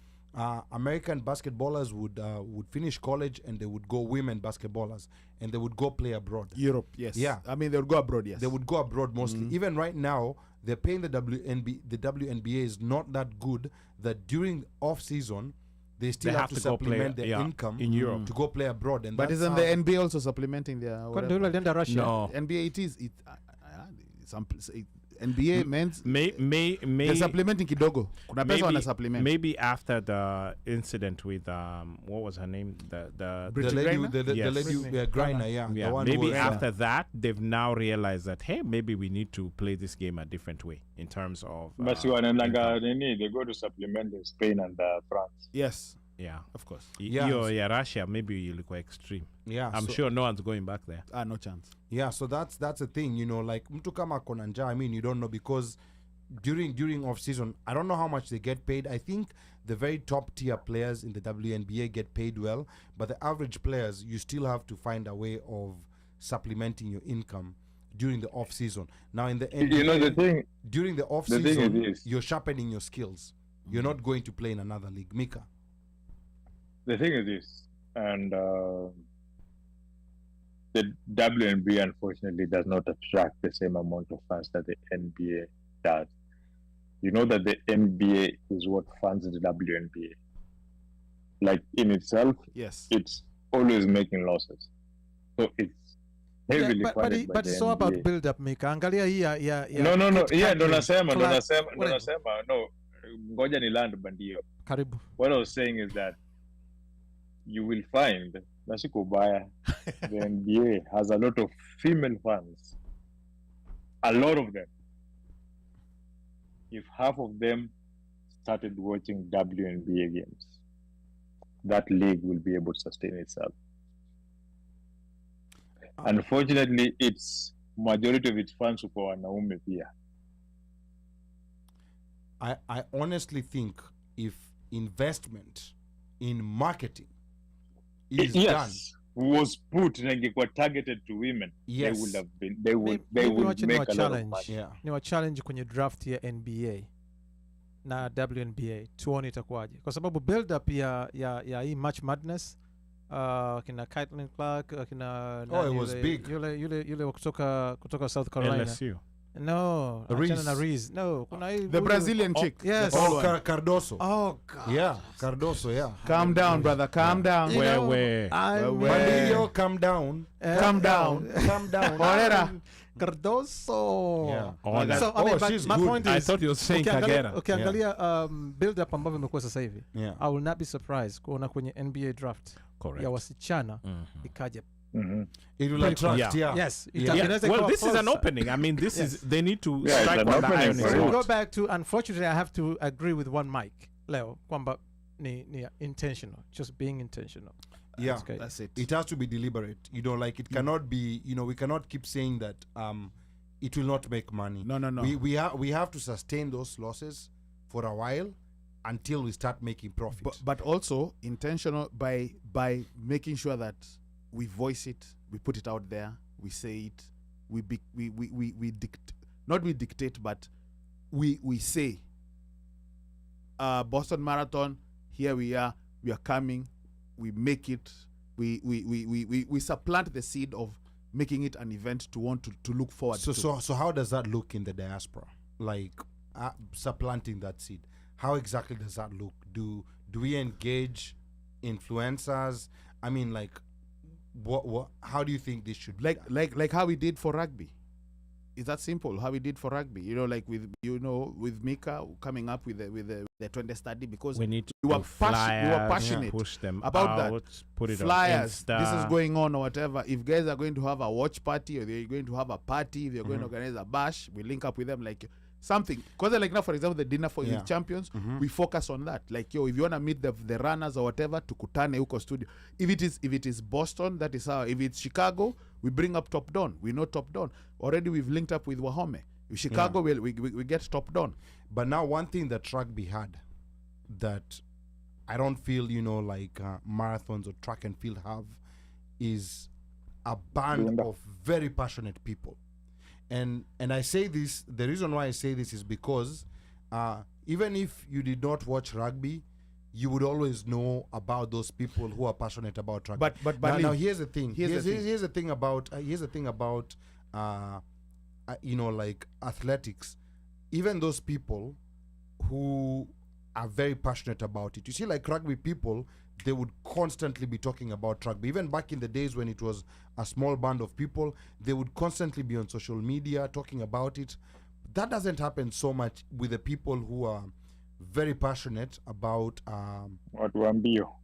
American basketballers would finish college and they would go women basketballers and they would go play abroad. Europe, yes. Yeah. I mean, they would go abroad, yes. They would go abroad mostly. Even right now, they're paying the WNBA. The WNBA is not that good that during off season they still They have have to to go play, supplement their yeah, income in Europe. to go play abroad. And But that's isn't how- the NBA also supplementing their Kwani whatever? ndio yule alienda Russia? No. NBA it is NBA men's they're supplementing kidogo. Kuna pesa wana supplement. maybe after the incident with what was her name, the the Bridget lady, Griner? the Yes. lady Griner, yeah, yeah, the one who maybe was, after that they've now realized that, hey, maybe we need to play this game a different way in terms of Basi wanaendanga nini, they go to supplement in Spain and France. Yes, yeah, of course. Yeah. yeah, Russia maybe ilikuwa extreme. yeah. I'm so- sure no one's going back there. No chance. Yeah, so that's the thing, you know, like mtu kama kona njaa, I mean, you don't know, because during off season, I don't know how much they get paid. I think the very top tier players in the WNBA get paid well, but the average players, you still have to find a way of supplementing your income during the off season. Now in the NBA, You know the thing, during the off the thing season, is this. you're sharpening your skills. You're not going to play in another league. Mika. The thing is this, and the WNBA unfortunately does not attract the same amount of fans that the NBA does. You know that the NBA is what funds the WNBA. Like in itself, Yes. it's always making losses. So it's Yeah, heavily but funded by but the it's all about NBA. build up, Mika. Angalia hii ya No. Kate Yeah, ndo Cudlitz, nasema, Clark, no. Ngoja ni land bandio. karibu. What I was saying is that you will find Nashiko Baya, the NBA has a lot of female fans. A lot of them. If half of them started watching WNBA games, that league will be able to sustain itself. Unfortunately, its majority of its fans who are wanaume pia. I honestly think if investment in marketing is done, was put and ingekuwa targeted to women, Yes. they would have been. They would. Maybe They would wache ni make wa a lot of challenge. money. yeah. Ni wa challenge kwenye draft ya NBA na WNBA tuone itakuwaje, kwa sababu build up ya hii March Madness kina Caitlin Clark, kina Oh, it was big. Yule wa kutoka South Carolina. LSU. No, Reese. achana na Reese. No, kuna hii The huyu- Brazilian chick. yes. The tall Oh, one. Cardoso. Oh god. Yeah, Cardoso, yeah. Calm down, brother. Calm down. You Where, know, where? I Where, mean, where? Bandillo, calm down. Calm down. Calm down. Correra. Cardoso. Yeah. Oh, So I mean, Oh, but she's my good. point I is, thought you were saying ukiangalia Kagera. ukiangalia build up ambavyo imekuwa sasa hivi, Yeah. I will not be surprised kuona kwenye NBA draft Correct. ya wasichana Mhm. ikaja. It will But- attract, yeah. yeah. Yes, Yeah. inaweza Well, ikawa this is an closer. opening. I mean, this Yes. is they need to Yeah, it's strike an when the opening iron for is it. So hot. go back to, unfortunately, I have to agree with one mic, Leo, kwamba ni intentional, just being intentional. Yeah. Okay. That's it. It has to be deliberate. You know, like it cannot be, you know, we cannot keep saying that it will not make money. No. We have to sustain those losses for a while until we start making profit. But also intentional by making sure that we voice it, we put it out there, we say it, we dictate, but we say, Boston Marathon, here we are coming, we make it, we supplant the seed of making it an event to want to look forward to. So how does that look in the diaspora? Like supplanting that seed. How exactly does that look? Do we engage influencers? I mean, like, what? How do you think this should be done? like how we did for rugby. It's that simple. How we did for rugby, you know, like with Mika coming up with the 20 study, because We need to we were do passionate push them about that. out, put it flyers. on Insta. This is going on or whatever. If guys are going to have a watch party, or they're going to have a party, if they're going to organize a bash, we link up with them, like something. Because like now, for example, the dinner for Yeah. youth champions, we focus on that. Like, yo, if you want to meet the runners or whatever, tukutane huko studio. If it is Boston, that is how. If it's Chicago, we bring up Top Don. We know Top Don. Already we've linked up with Wahome. If Chicago, we get Top Don. But now one thing that rugby had that I don't feel, you know, like marathons or track and field have is a band of very passionate people. And I say this, the reason why I say this is because even if you did not watch rugby, you would always know about those people who are passionate about rugby. But now here's the thing. Here's the thing about you know, like athletics. Even those people who are very passionate about it. You see, like rugby people, they would constantly be talking about rugby. Even back in the days when it was a small band of people, they would constantly be on social media talking about it. That doesn't happen so much with the people who are very passionate about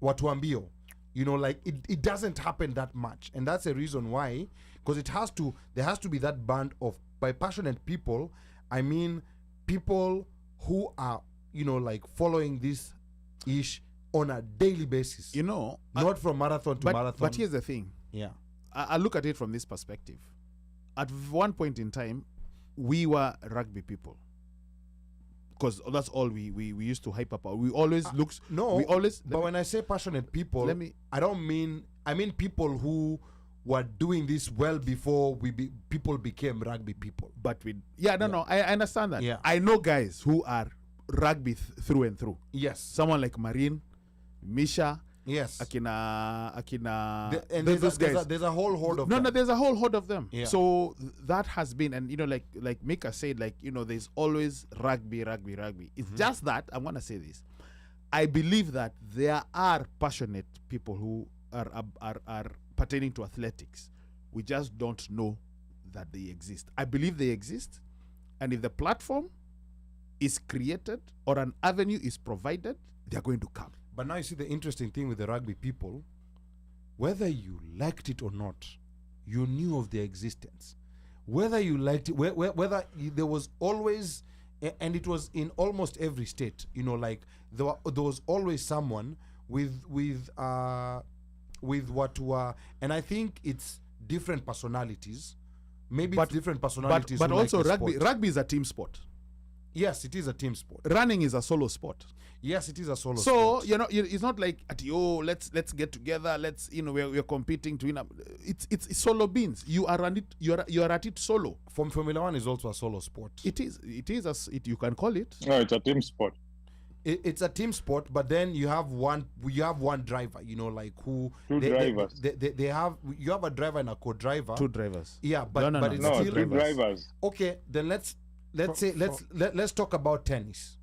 Watuambio. You know, like it doesn't happen that much. And that's the reason why, because there has to be that band of, by passionate people, I mean people who are, you know, like following this ish on a daily basis. you know, Not from marathon to marathon. But here's the thing. Yeah. I look at it from this perspective. At one point in time, we were rugby people, because that's all we used to hype up. We always looks. No, we always. but when I say passionate people, let me- I mean people who were doing this well before people became rugby people. But we. Yeah, no. I understand that. Yeah. I know guys who are rugby through and through. Yes. Someone like Marine, Misha, Yes. Akina. And those guys. there's a whole horde of No, them. there's a whole horde of them. Yeah. So that has been, and you know, like Mika said, like, you know, there's always rugby. It's just that I'm gonna say this. I believe that there are passionate people who are pertaining to athletics. We just don't know that they exist. I believe they exist, and if the platform is created or an avenue is provided, they're going to come. But now you see the interesting thing with the rugby people, whether you liked it or not, you knew of their existence. Whether you liked it, whether there was always, and it was in almost every state, you know, like there was always someone with what were, and I think it's different personalities. Maybe But- it's different personalities. But who like also the rugby. sport. Rugby is a team sport. Yes, it is a team sport. Running is a solo sport. Yes, it is a solo So sport. you know, it's not like let's get together. Let's, you know, we're competing to win. It's solo beans. You are at it. You are at it solo. Formula One is also a solo sport. It is. You can call it. No, it's a team sport. it's a team sport, but then you have one driver, you know, like who Two drivers. they have, you have a driver and a co-driver. 2 drivers. Yeah, but No, but it's No, still two drivers. okay. Then let's let's talk about tennis.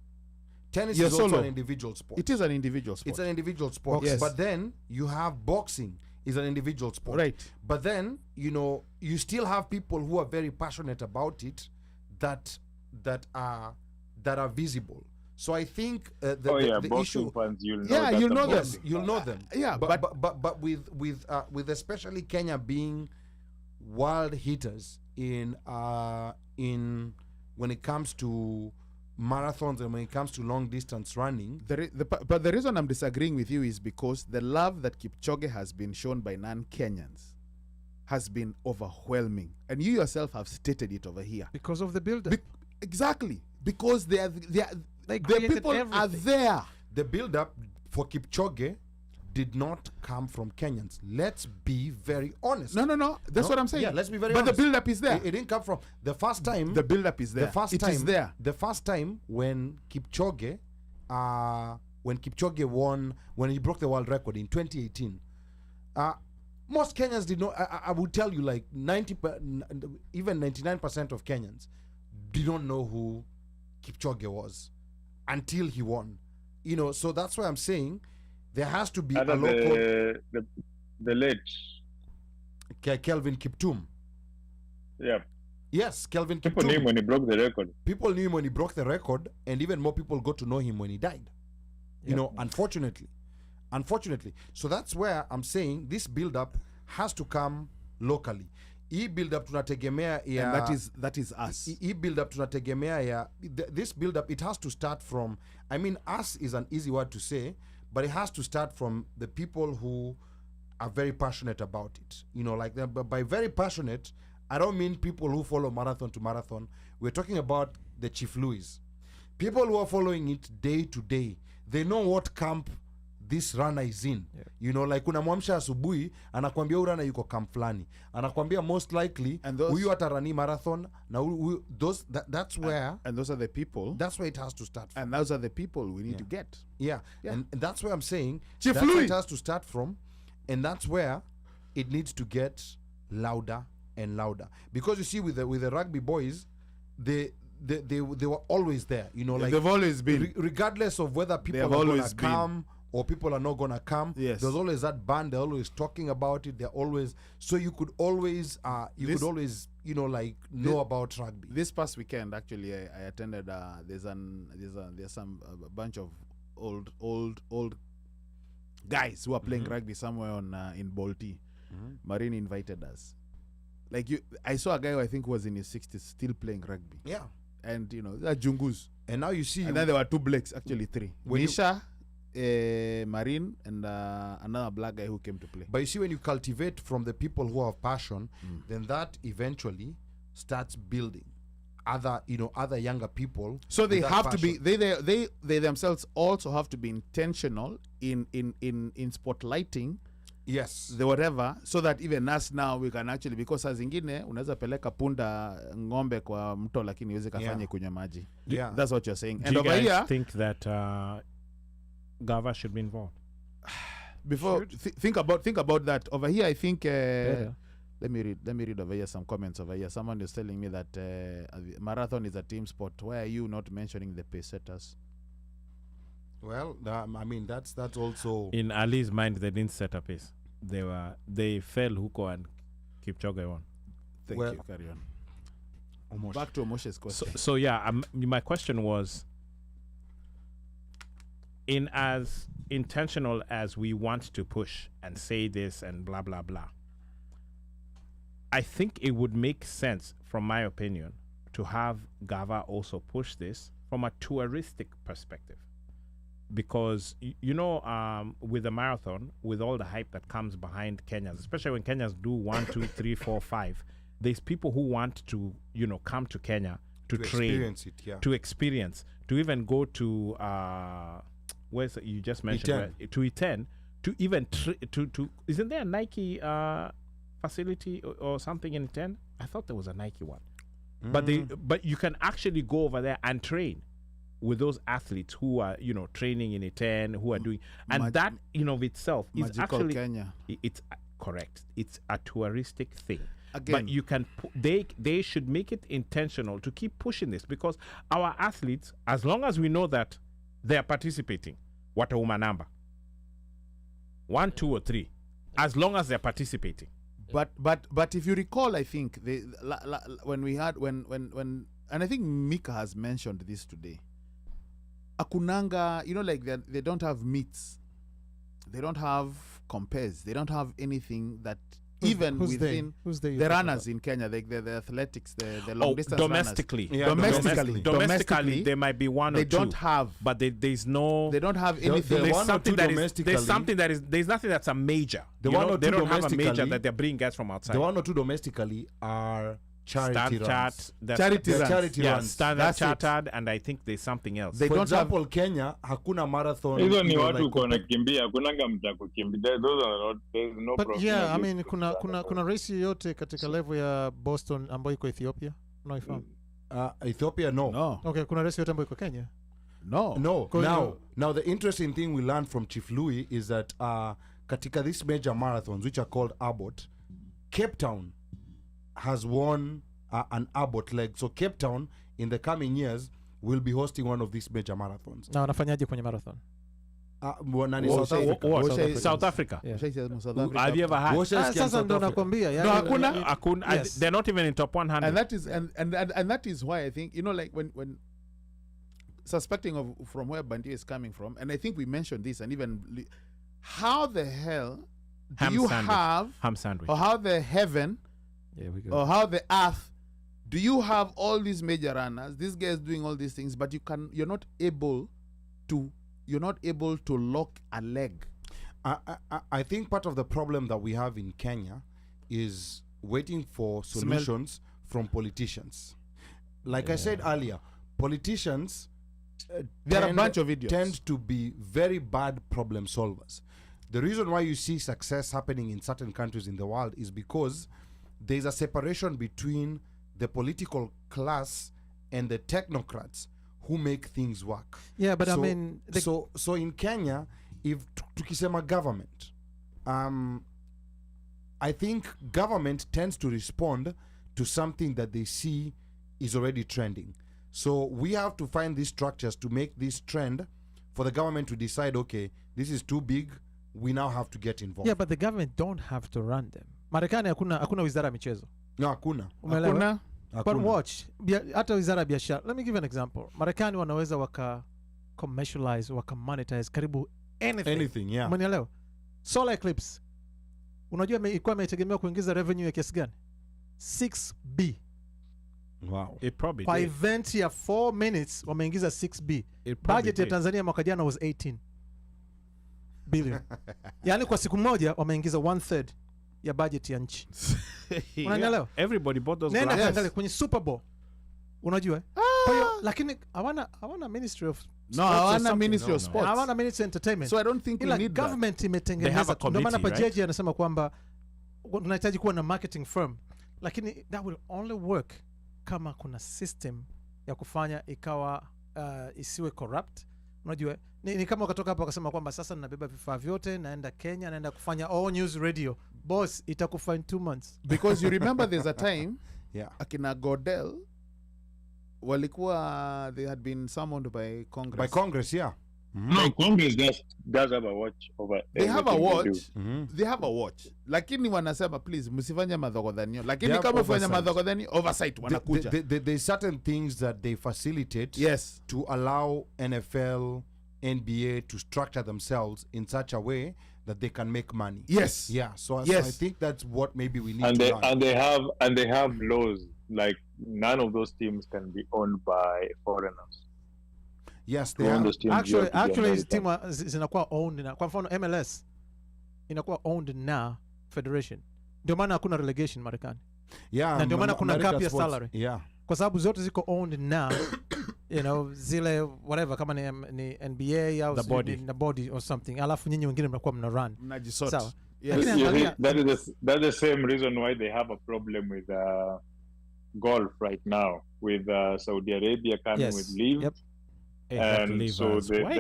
Tennis Yeah, is also solo. an individual sport. It is an individual sport. It's an individual sport. Yes. But then you have boxing is an individual sport. Right. But then, you know, you still have people who are very passionate about it that are visible. So I think the Boxing issue, fans, you'll know. Yeah, that you'll know about them. boxing. you'll know them. Yeah, but with especially Kenya being world hitters in when it comes to marathons and when it comes to long distance running. But the reason I'm disagreeing with you is because the love that Kipchoge has been shown by non-Kenyans has been overwhelming, and you yourself have stated it over here. Because of the build-up. Exactly, because They the created people are everything. there. The build-up for Kipchoge did not come from Kenyans. Let's be very honest. No. That's No? what I'm saying. Yeah, let's be very but honest. the build-up is there. It didn't come from the first time. The build-up is there. The first It time is there. The first time when Kipchoge won, when he broke the world record in 2018, most Kenyans did not. I would tell you, like even 99% of Kenyans did not know who Kipchoge was until he won. You know, so that's why I'm saying there has to be a Other local the late. Kelvin Kiptum. Yeah. Yes, Kelvin People knew him Kiptum. when he broke the record. People knew him when he broke the record, and even more people got to know him when he died. You know, unfortunately. So that's where I'm saying this build-up has to come locally. Hii build-up tunategemea ya, And that is us. hii build-up tunategemea ya, this build-up, it has to start from, I mean, us is an easy word to say, but it has to start from the people who are very passionate about it. You know, like that. But by very passionate, I don't mean people who follow marathon to marathon. We're talking about the Chief Louis. People who are following it day to day. They know what camp this runner is in. You know, like unamwamsha asubuhi anakwambia huyu runner yuko camp fulani. Anakwambia most likely And those- huyu atarani marathon na that's where And those are the people. that's where it has to start from. And those are the people we need to get. Yeah. And that's where I'm saying Chief that's where Louis. it has to start from, and that's where it needs to get louder and louder. Because you see, with the rugby boys, they were always there. You know, like They've always been. regardless of whether people are have gonna always been. come or people are not gonna come. Yes. There's always that band. They're always talking about it. They're always, so you could always you know, like know about rugby. This past weekend, actually, I attended. There's some a bunch of old guys who are playing rugby somewhere in Bolti. Marine invited us. Like I saw a guy who I think was in his 60s still playing rugby, Yeah. and you know, they're Jungus. And now you see, And then there were 2 Blakes, actually 3. When you- Nisha, Marine, and another black guy who came to play. but you see, when you cultivate from the people who have passion, then that eventually starts building other younger people. So they with that have to be passion. they themselves also have to be intentional in spotlighting Yes. the whatever, so that even us now we can actually, because saa zingine unaweza peleka punda ng'ombe kwa mto lakini iweze kafanye kunywa maji. Yeah. That's what you're saying. Do And you over guys here, think that Gava should be involved? before think about that. Over here, I think Better. let me read over here some comments over here. Someone is telling me that marathon is a team sport. Why are you not mentioning the pace setters? Well, I mean, that's also. In Ali's mind, they didn't set a pace. They fell Huko and Kipchoge won. Thank Well, you. Carry on. Almost. Back to Omoshe's question. So yeah, my question was, in as intentional as we want to push and say this and blah blah blah, I think it would make sense, from my opinion, to have Gava also push this from a touristic perspective, because with the marathon, with all the hype that comes behind Kenyans, especially when Kenyans do 1, 2, 3, 4, 5, there's people who want to come to Kenya to train, experience it, yeah. to experience, to even go to where's you just mentioned Iten. to Iten, to even to isn't there a Nike facility or something in Iten? I thought there was a Nike one. But you can actually go over there and train. with those athletes who are, training in a 10, who are doing, and that in of itself is Magical actually Kenya. It's correct. It's a touristic thing. Again. But you can they should make it intentional to keep pushing this, because our athletes, as long as we know that they are participating, what a woman number 1, 2, or 3, as long as they're participating. But if you recall, I think when we had when and I think Mika has mentioned this today. Akunanga, like they don't have meets, they don't have compares, they don't have anything that even within the runners in Kenya, the athletics, the long distance domestically. runners. Yeah, domestically, there might be one or two. They don't have, but there's no. They don't have anything. There's one or something two that is. domestically. There's something that is. There's nothing that's a major. The You one know, or they two don't have a major domestically- that they're bringing guys from outside. The 1 or 2 domestically are charity runs. Charity They're runs. charity Yeah, runs. Standard That's it. Chartered, and I think there's something else. They For don't have. example, Kenya hakuna marathon. Hizo ni you know, watu like kona kimbia, kunanga mta kukimbia. Those are not, there's no But yeah, I professional mean, distance kuna race yoyote katika level ya Boston ambayo iko Ethiopia? Unaifahamu? Ethiopia, no. No, Okay, kuna race yoyote ambayo iko Kenya? no. Now the interesting thing we learned from Chief Louis is that katika these major marathons, which are called Abbott, Cape Town has won an Abbott leg. So Cape Town in the coming years will be hosting one of these major marathons. Na wanafanyaje kwenye marathon? Nani, What- South Africa. what- South Africa. South Africa. Yeah. South Africa. Have you ever had? Sasa ndo nakwambia. No, hakuna. Yes. They're not even in top 100. And that is and that is why I think, like when suspecting of from where Bandia is coming from, and I think we mentioned this, and even how the hell do Ham you sandwich. have, Ham sandwich. or how the heaven, Yeah, we go. or how the earth, do you have all these major runners, these guys doing all these things, but you're not able to lock a leg. I think part of the problem that we have in Kenya is waiting for solutions from politicians. Like I said earlier, politicians There are a bunch of idiots. tend to be very bad problem solvers. The reason why you see success happening in certain countries in the world is because there's a separation between the political class and the technocrats who make things work. Yeah, but I So- mean, so in Kenya, if tukisema government, I think government tends to respond to something that they see is already trending. So we have to find these structures to make this trend for the government to decide, okay, this is too big, we now have to get involved. yeah, but the government don't have to run them. Marekani hakuna wizara ya michezo. No, hakuna. Umeelewa? Hakuna. But Hakuna. watch, hata wizara ya biashara. Let me give an example. Marekani wanaweza waka commercialize, waka monetize karibu anything. Yeah. Umenielewa? Solar eclipse. Unajua ilikuwa imetegemewa kuingiza revenue ya kiasi gani? 6B. Wow. It probably Kwa did. event ya 4 minutes wameingiza 6B. It probably Budget ya did. Tanzania mwaka jana was 18 billion. Yaani kwa siku moja wameingiza 1/3 ya budget ya nchi. Unanielewa? Everybody bought those Nenda glasses. kaangalia kwenye Super Bowl. Unajua? Kwa hiyo lakini hawana ministry of No, sports or hawana something. Ministry of No, no. Sports. Hawana ministry of entertainment. So I don't think we Ila need that. government They have imetengeneza a tu. Ndio maana committee, Pajeji anasema kwamba tunahitaji kuwa na marketing firm, lakini that will only work kama kuna system ya kufanya ikawa isiwe corrupt. Unajua ni kama ukatoka hapo akasema kwamba sasa ninabeba vifaa vyote naenda Kenya naenda kufanya all news radio. Boss, itakufa in 2 months. Because you remember there's a time Yeah. akina Godel walikuwa they had been summoned by Congress. By Congress, yeah. No, Congress does have a watch over They have a everything they watch. Mhm. They have a watch. Lakini wanasema please msifanye madhogodhanio. Lakini They have kama fanya oversight. madhogodhanio oversight wanakuja. There's certain things that they facilitate Yes. to allow NFL, NBA to structure themselves in such a way that they can make money. Yes. Yeah, so Yes. I think that's what maybe we need and to they learn. and they have laws like none of those teams can be owned by foreigners. Yes, To they own have. those teams, you Actually, have to be hizi American. timu zinakuwa owned na kwa mfano MLS inakuwa owned na federation. Ndio maana hakuna relegation Marekani. Yeah, Na ndio maana kuna America cap ya sports. salary. Yeah. Kwa sababu zote ziko owned na zile whatever kama ni NBA au The si- body. ni na body or something. Alafu nyinyi wengine mnakuwa mna run. Mnajisort. Sawa. Yes. Lakini You angalia- see, that's the same reason why they have a problem with golf right now, with Saudi Arabia coming with Yes. leave. Yep. Hey, that And leave so us. they, Why?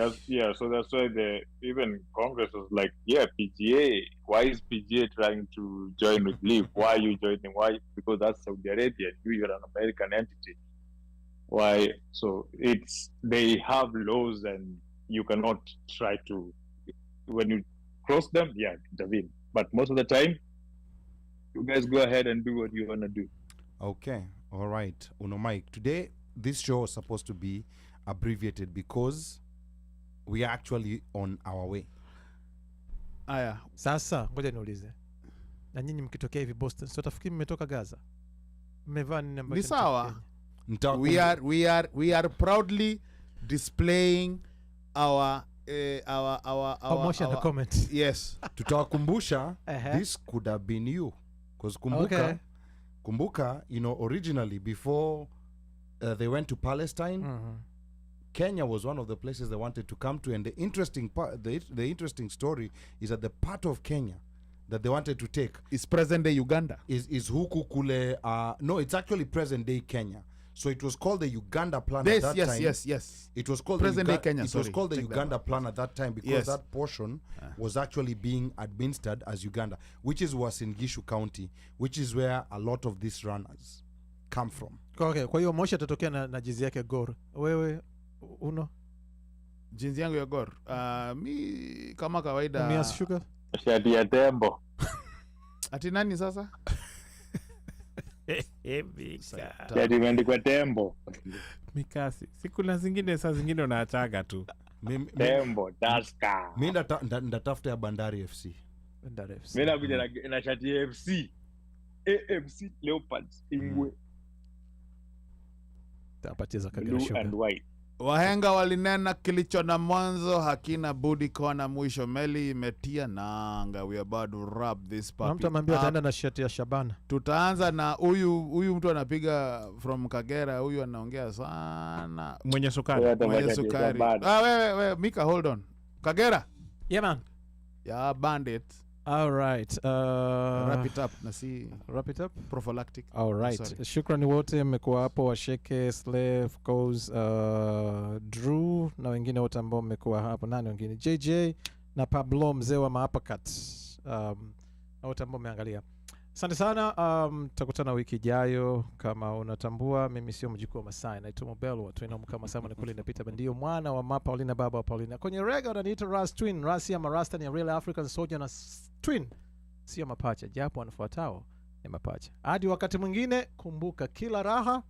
so that's why the even Congress was like, yeah, PGA. Why is PGA trying to join with Leave? Why are you joining? Why? Because that's Saudi Arabia. You're an American entity. Why? So it's they have laws, and you cannot try to when you cross them. Yeah, intervene. But most of the time, you guys go ahead and do what you wanna do. Okay, all right. Uno Mike, today this show is supposed to be abbreviated because we are actually on our way. Aya, Sasa ngoja niulize, na nyinyi mkitokea hivi Boston, sio tafikiri mmetoka Gaza? Mmevaa nini ambacho ni ni cha sawa. Kenya? Nitawakum- We are proudly displaying our Moshi ana comment. yes. tutawakumbusha Ehe. this could have been you because kumbuka, Okay. kumbuka, you know, originally before they went to Palestine, Mhm. Kenya was one of the places they wanted to come to, and the interesting part, the interesting story is that the part of Kenya that they wanted to take It's present day Uganda. is huku kule. No, it's actually present day Kenya. So it was called the Uganda plan Yes, at that yes, time. yes. It was called Present the day Kenya, It was sorry. called the Take that Uganda back. plan at that time because Yes. that portion was actually being administered as Uganda, which is Uasin Gishu County, which is where a lot of these runners come from. Okay, kwa hiyo Moshi atatokea na jizi yake Gor. Wewe Uno? Jinsi yangu ya Gor. Mi kama kawaida. Unias Sugar? Shati ya tembo. Ati nani sasa? Shati imeandikwa tembo. Mikasi. Sikuna zingine saa zingine unaachaga tu. Tembo, Tusker. Mi ndatafuta ya Bandari FC. Bandari FC. Mimi nakuja na shati ya FC. AFC Leopards Ingwe, Tapatia za Kagera blue Sugar. and white. Wahenga walinena kilicho na mwanzo hakina budi kuwa na mwisho. Meli imetia nanga. We are about to wrap this Na mtu puppy amwambia up. ataenda na shati ya Shabana. Tutaanza na huyu mtu anapiga from Kagera. Huyu anaongea sana. Mwenye sukari. Hata Mwenye shati ya sukari. Shabana. Wewe Mika, hold on. Kagera. Yeah man. Yeah, bandit. All right. Wrap it up na si Wrap it up. prophylactic. All right. Sorry. Shukrani wote mmekuwa hapo, Washeke, Slave, of course, Drew na wengine wote ambao mmekuwa hapo. Nani wengine? JJ na Pablo mzee wa maapakat. Na wote ambao mmeangalia. Asante sana. Tutakutana wiki ijayo. Kama unatambua, mimi sio mjukuu wa Masai, naitwa Mobelo wa Twin kama Simon kule napita bandio, mwana wa Ma Paulina, baba wa Paulina. Kwenye rega wananiita Ras Twin. Ras ya Marasta ni a real African soldier na Twin sio mapacha, japo wanafuatao ni mapacha. Hadi wakati mwingine, kumbuka kila raha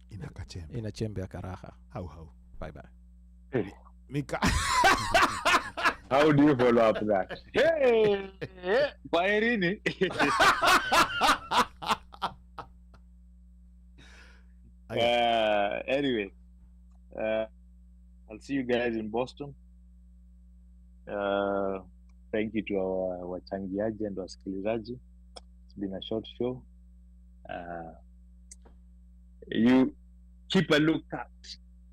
Inakachembe. ina chembe ya karaha. Hau. Bye bye. Mika. How do you follow up that? Hey, kwaherini. Anyway, I'll see you guys in Boston. Thank you to our wachangiaji and wasikilizaji. It's been a short show. You keep a lookout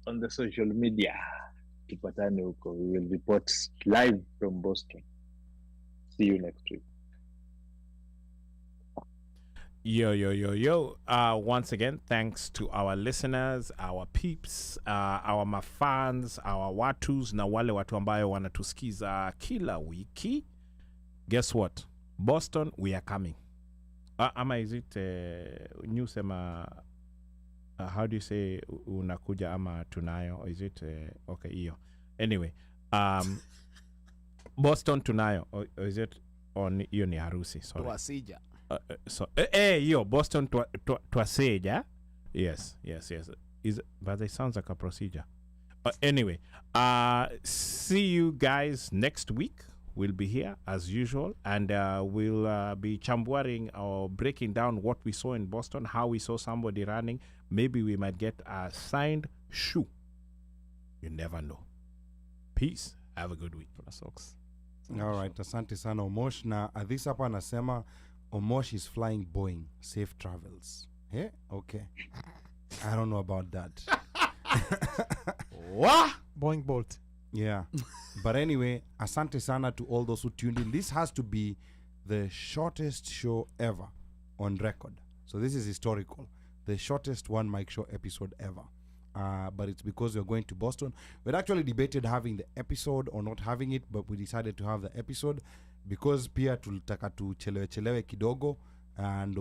on the social media. Tupatane huko. We will report live from Boston. See you next week. Yo. Once again, thanks to our listeners, our peeps, our mafans, our watus na wale watu ambayo wanatusikiza kila wiki. Guess what? Boston, we are coming. Ama is it new sema how do you say unakuja ama tunayo? Or is it okay hiyo. Anyway, Boston tunayo. Or is it on hiyo ni harusi? Sorry. Tuasija. So yo Boston twaseja. Yes. But it sounds like a procedure. Anyway, see you guys next week. We'll be here as usual, and we'll be chambuaring or breaking down what we saw in Boston, how we saw somebody running. Maybe we might get a signed shoe. You never know. Peace. Have a good week. Tuna socks. All right, asante sana Omosh. Na Adhis hapa anasema Omosh is flying Boeing. Safe travels. Yeah? Okay. I don't know about that. What? Boeing Bolt. Yeah. But anyway, asante sana to all those who tuned in. This has to be the shortest show ever on record. So this is historical. The shortest One Mic Show episode ever. but it's because we're going to Boston. We'd actually debated having the episode or not having it, but we decided to have the episode because pia tulitaka tuchelewe kidogo, and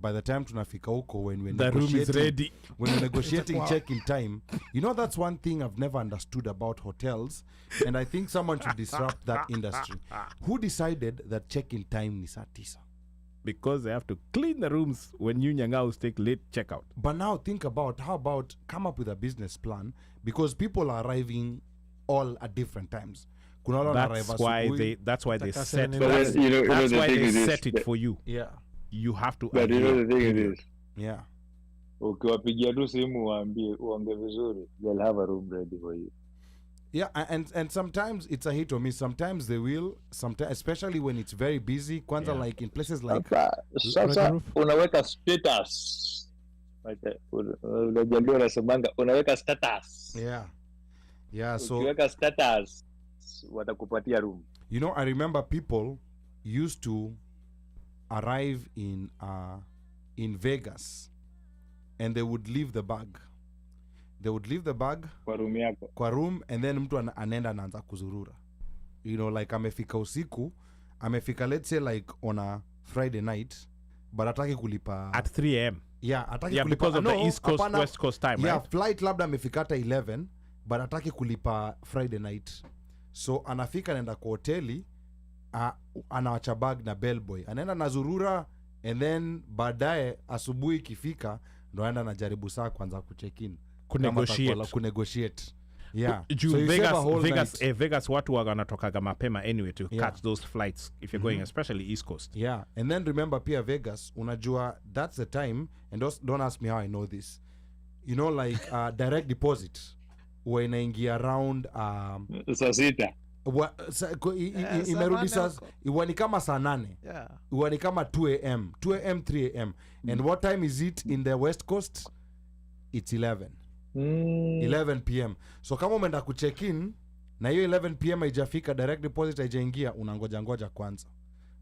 by the time tunafika huko, when we're The room is ready. when we're negotiating check-in time, you know, that's one thing I've never understood about hotels, and I think someone should disrupt that industry. Who decided that check-in time ni saa 9? Because they have to clean the rooms when you Nyangaus take late checkout. But now think about, how about come up with a business plan, because people are arriving all at different times. Kuna wale wanarrive asubuhi. That's why they Taka set. sasa But That's- then, That's the why thing they is this, set it for you. Yeah, You have to. But you know adhere. the thing is this. yeah. Ukiwapigia tu simu waambie uonge vizuri, they'll have a room ready for you. Yeah, and sometimes it's a hit or miss. Sometimes they will, sometimes, especially when it's very busy. Kwanza, Yeah. like in places like Sasa roof. unaweka status. Unajua unasemanga unaweka status. yeah. So Ukiweka status watakupatia room. you know, I remember people used to arrive in Vegas, and they would leave the bag. They would leave the bag Kwa room yako. kwa room, and then mtu anaenda anaanza kuzurura, you know, like amefika usiku, amefika, let's say like on a Friday night, but ataki kulipa At 3 a.m. yeah, ataki Yeah, kulipa, because of the East Coast, hapana, West Coast time, yeah, right? flight labda amefika hata 11, but ataki kulipa Friday night, so anafika, anaenda kwa hoteli, anawacha bag na bellboy, anaenda na zurura, and then baadaye asubuhi ikifika ndo anaenda anajaribu saa kwanza kucheck-in, kunegotiate. Yeah, Juu so you save a whole Vegas, night. Vegas watu wanatokaga mapema anyway to Yeah. catch those flights if you're going, especially East Coast. Yeah, and then remember pia Vegas, unajua that's the time, and don't ask me how I know this, you know, like direct deposit when inaingia around Saa sita. imerudi saa sasa, nane iwa ni kama saa 8, Yeah. iwa ni kama 2 am 3 am, and what time is it in the West Coast? It's 11 pm. So kama umeenda kucheck in na hiyo 11 pm haijafika, direct deposit haijaingia,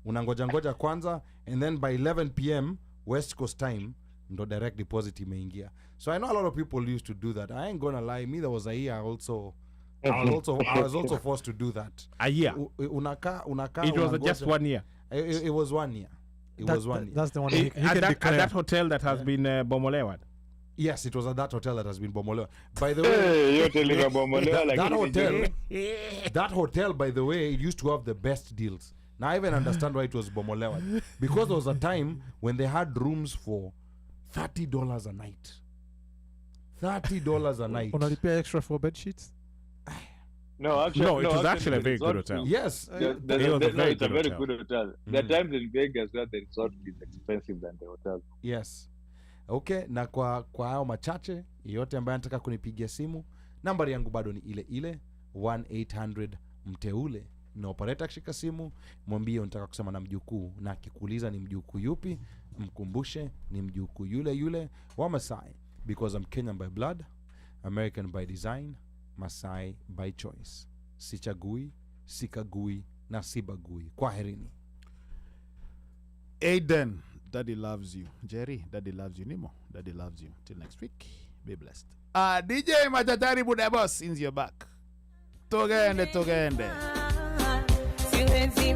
unangoja kwanza, and then by 11 pm West Coast time ndo direct deposit imeingia. So I know a lot of people used to do that. I ain't gonna lie, me there was a year I was also forced to do that. A year. Unaka It was just 1 year. It was 1 year. It was 1 year. That's the one he At can that declare. hotel that has been bomolewad. Yes, it was at that hotel that has been bomolewa. By the way, Hey, yote likabomolewa that lakini hotel, that hotel, by the way, it used to have the best deals. Now I even understand why it was bomolewa, because there was a time when they had rooms for $30 a night. $30 a night. Unalipia extra for bed sheets? No, actually, No, it was actually a very good resort hotel. fee- Yes. The, It was a very it's a good very hotel. good hotel. There are times in Vegas where the resort is expensive than the hotel. Yes. Okay, na kwa hao machache, yeyote ambaye anataka kunipigia simu, nambari yangu bado ni ile 1-800 mteule, na operator akishika simu mwambie unataka kusema na mjukuu, na akikuuliza ni mjukuu yupi, mkumbushe ni mjukuu yule wa Masai, because I'm Kenyan by blood, American by design, Masai by choice. Sichagui, sikagui na sibagui. Kwaherini. Aiden, Daddy loves you. Jerry, Daddy loves you. Nimo, Daddy loves you. Till next week, be blessed. DJ Machatari Buddha Boss, in your back. Togende. Siwezi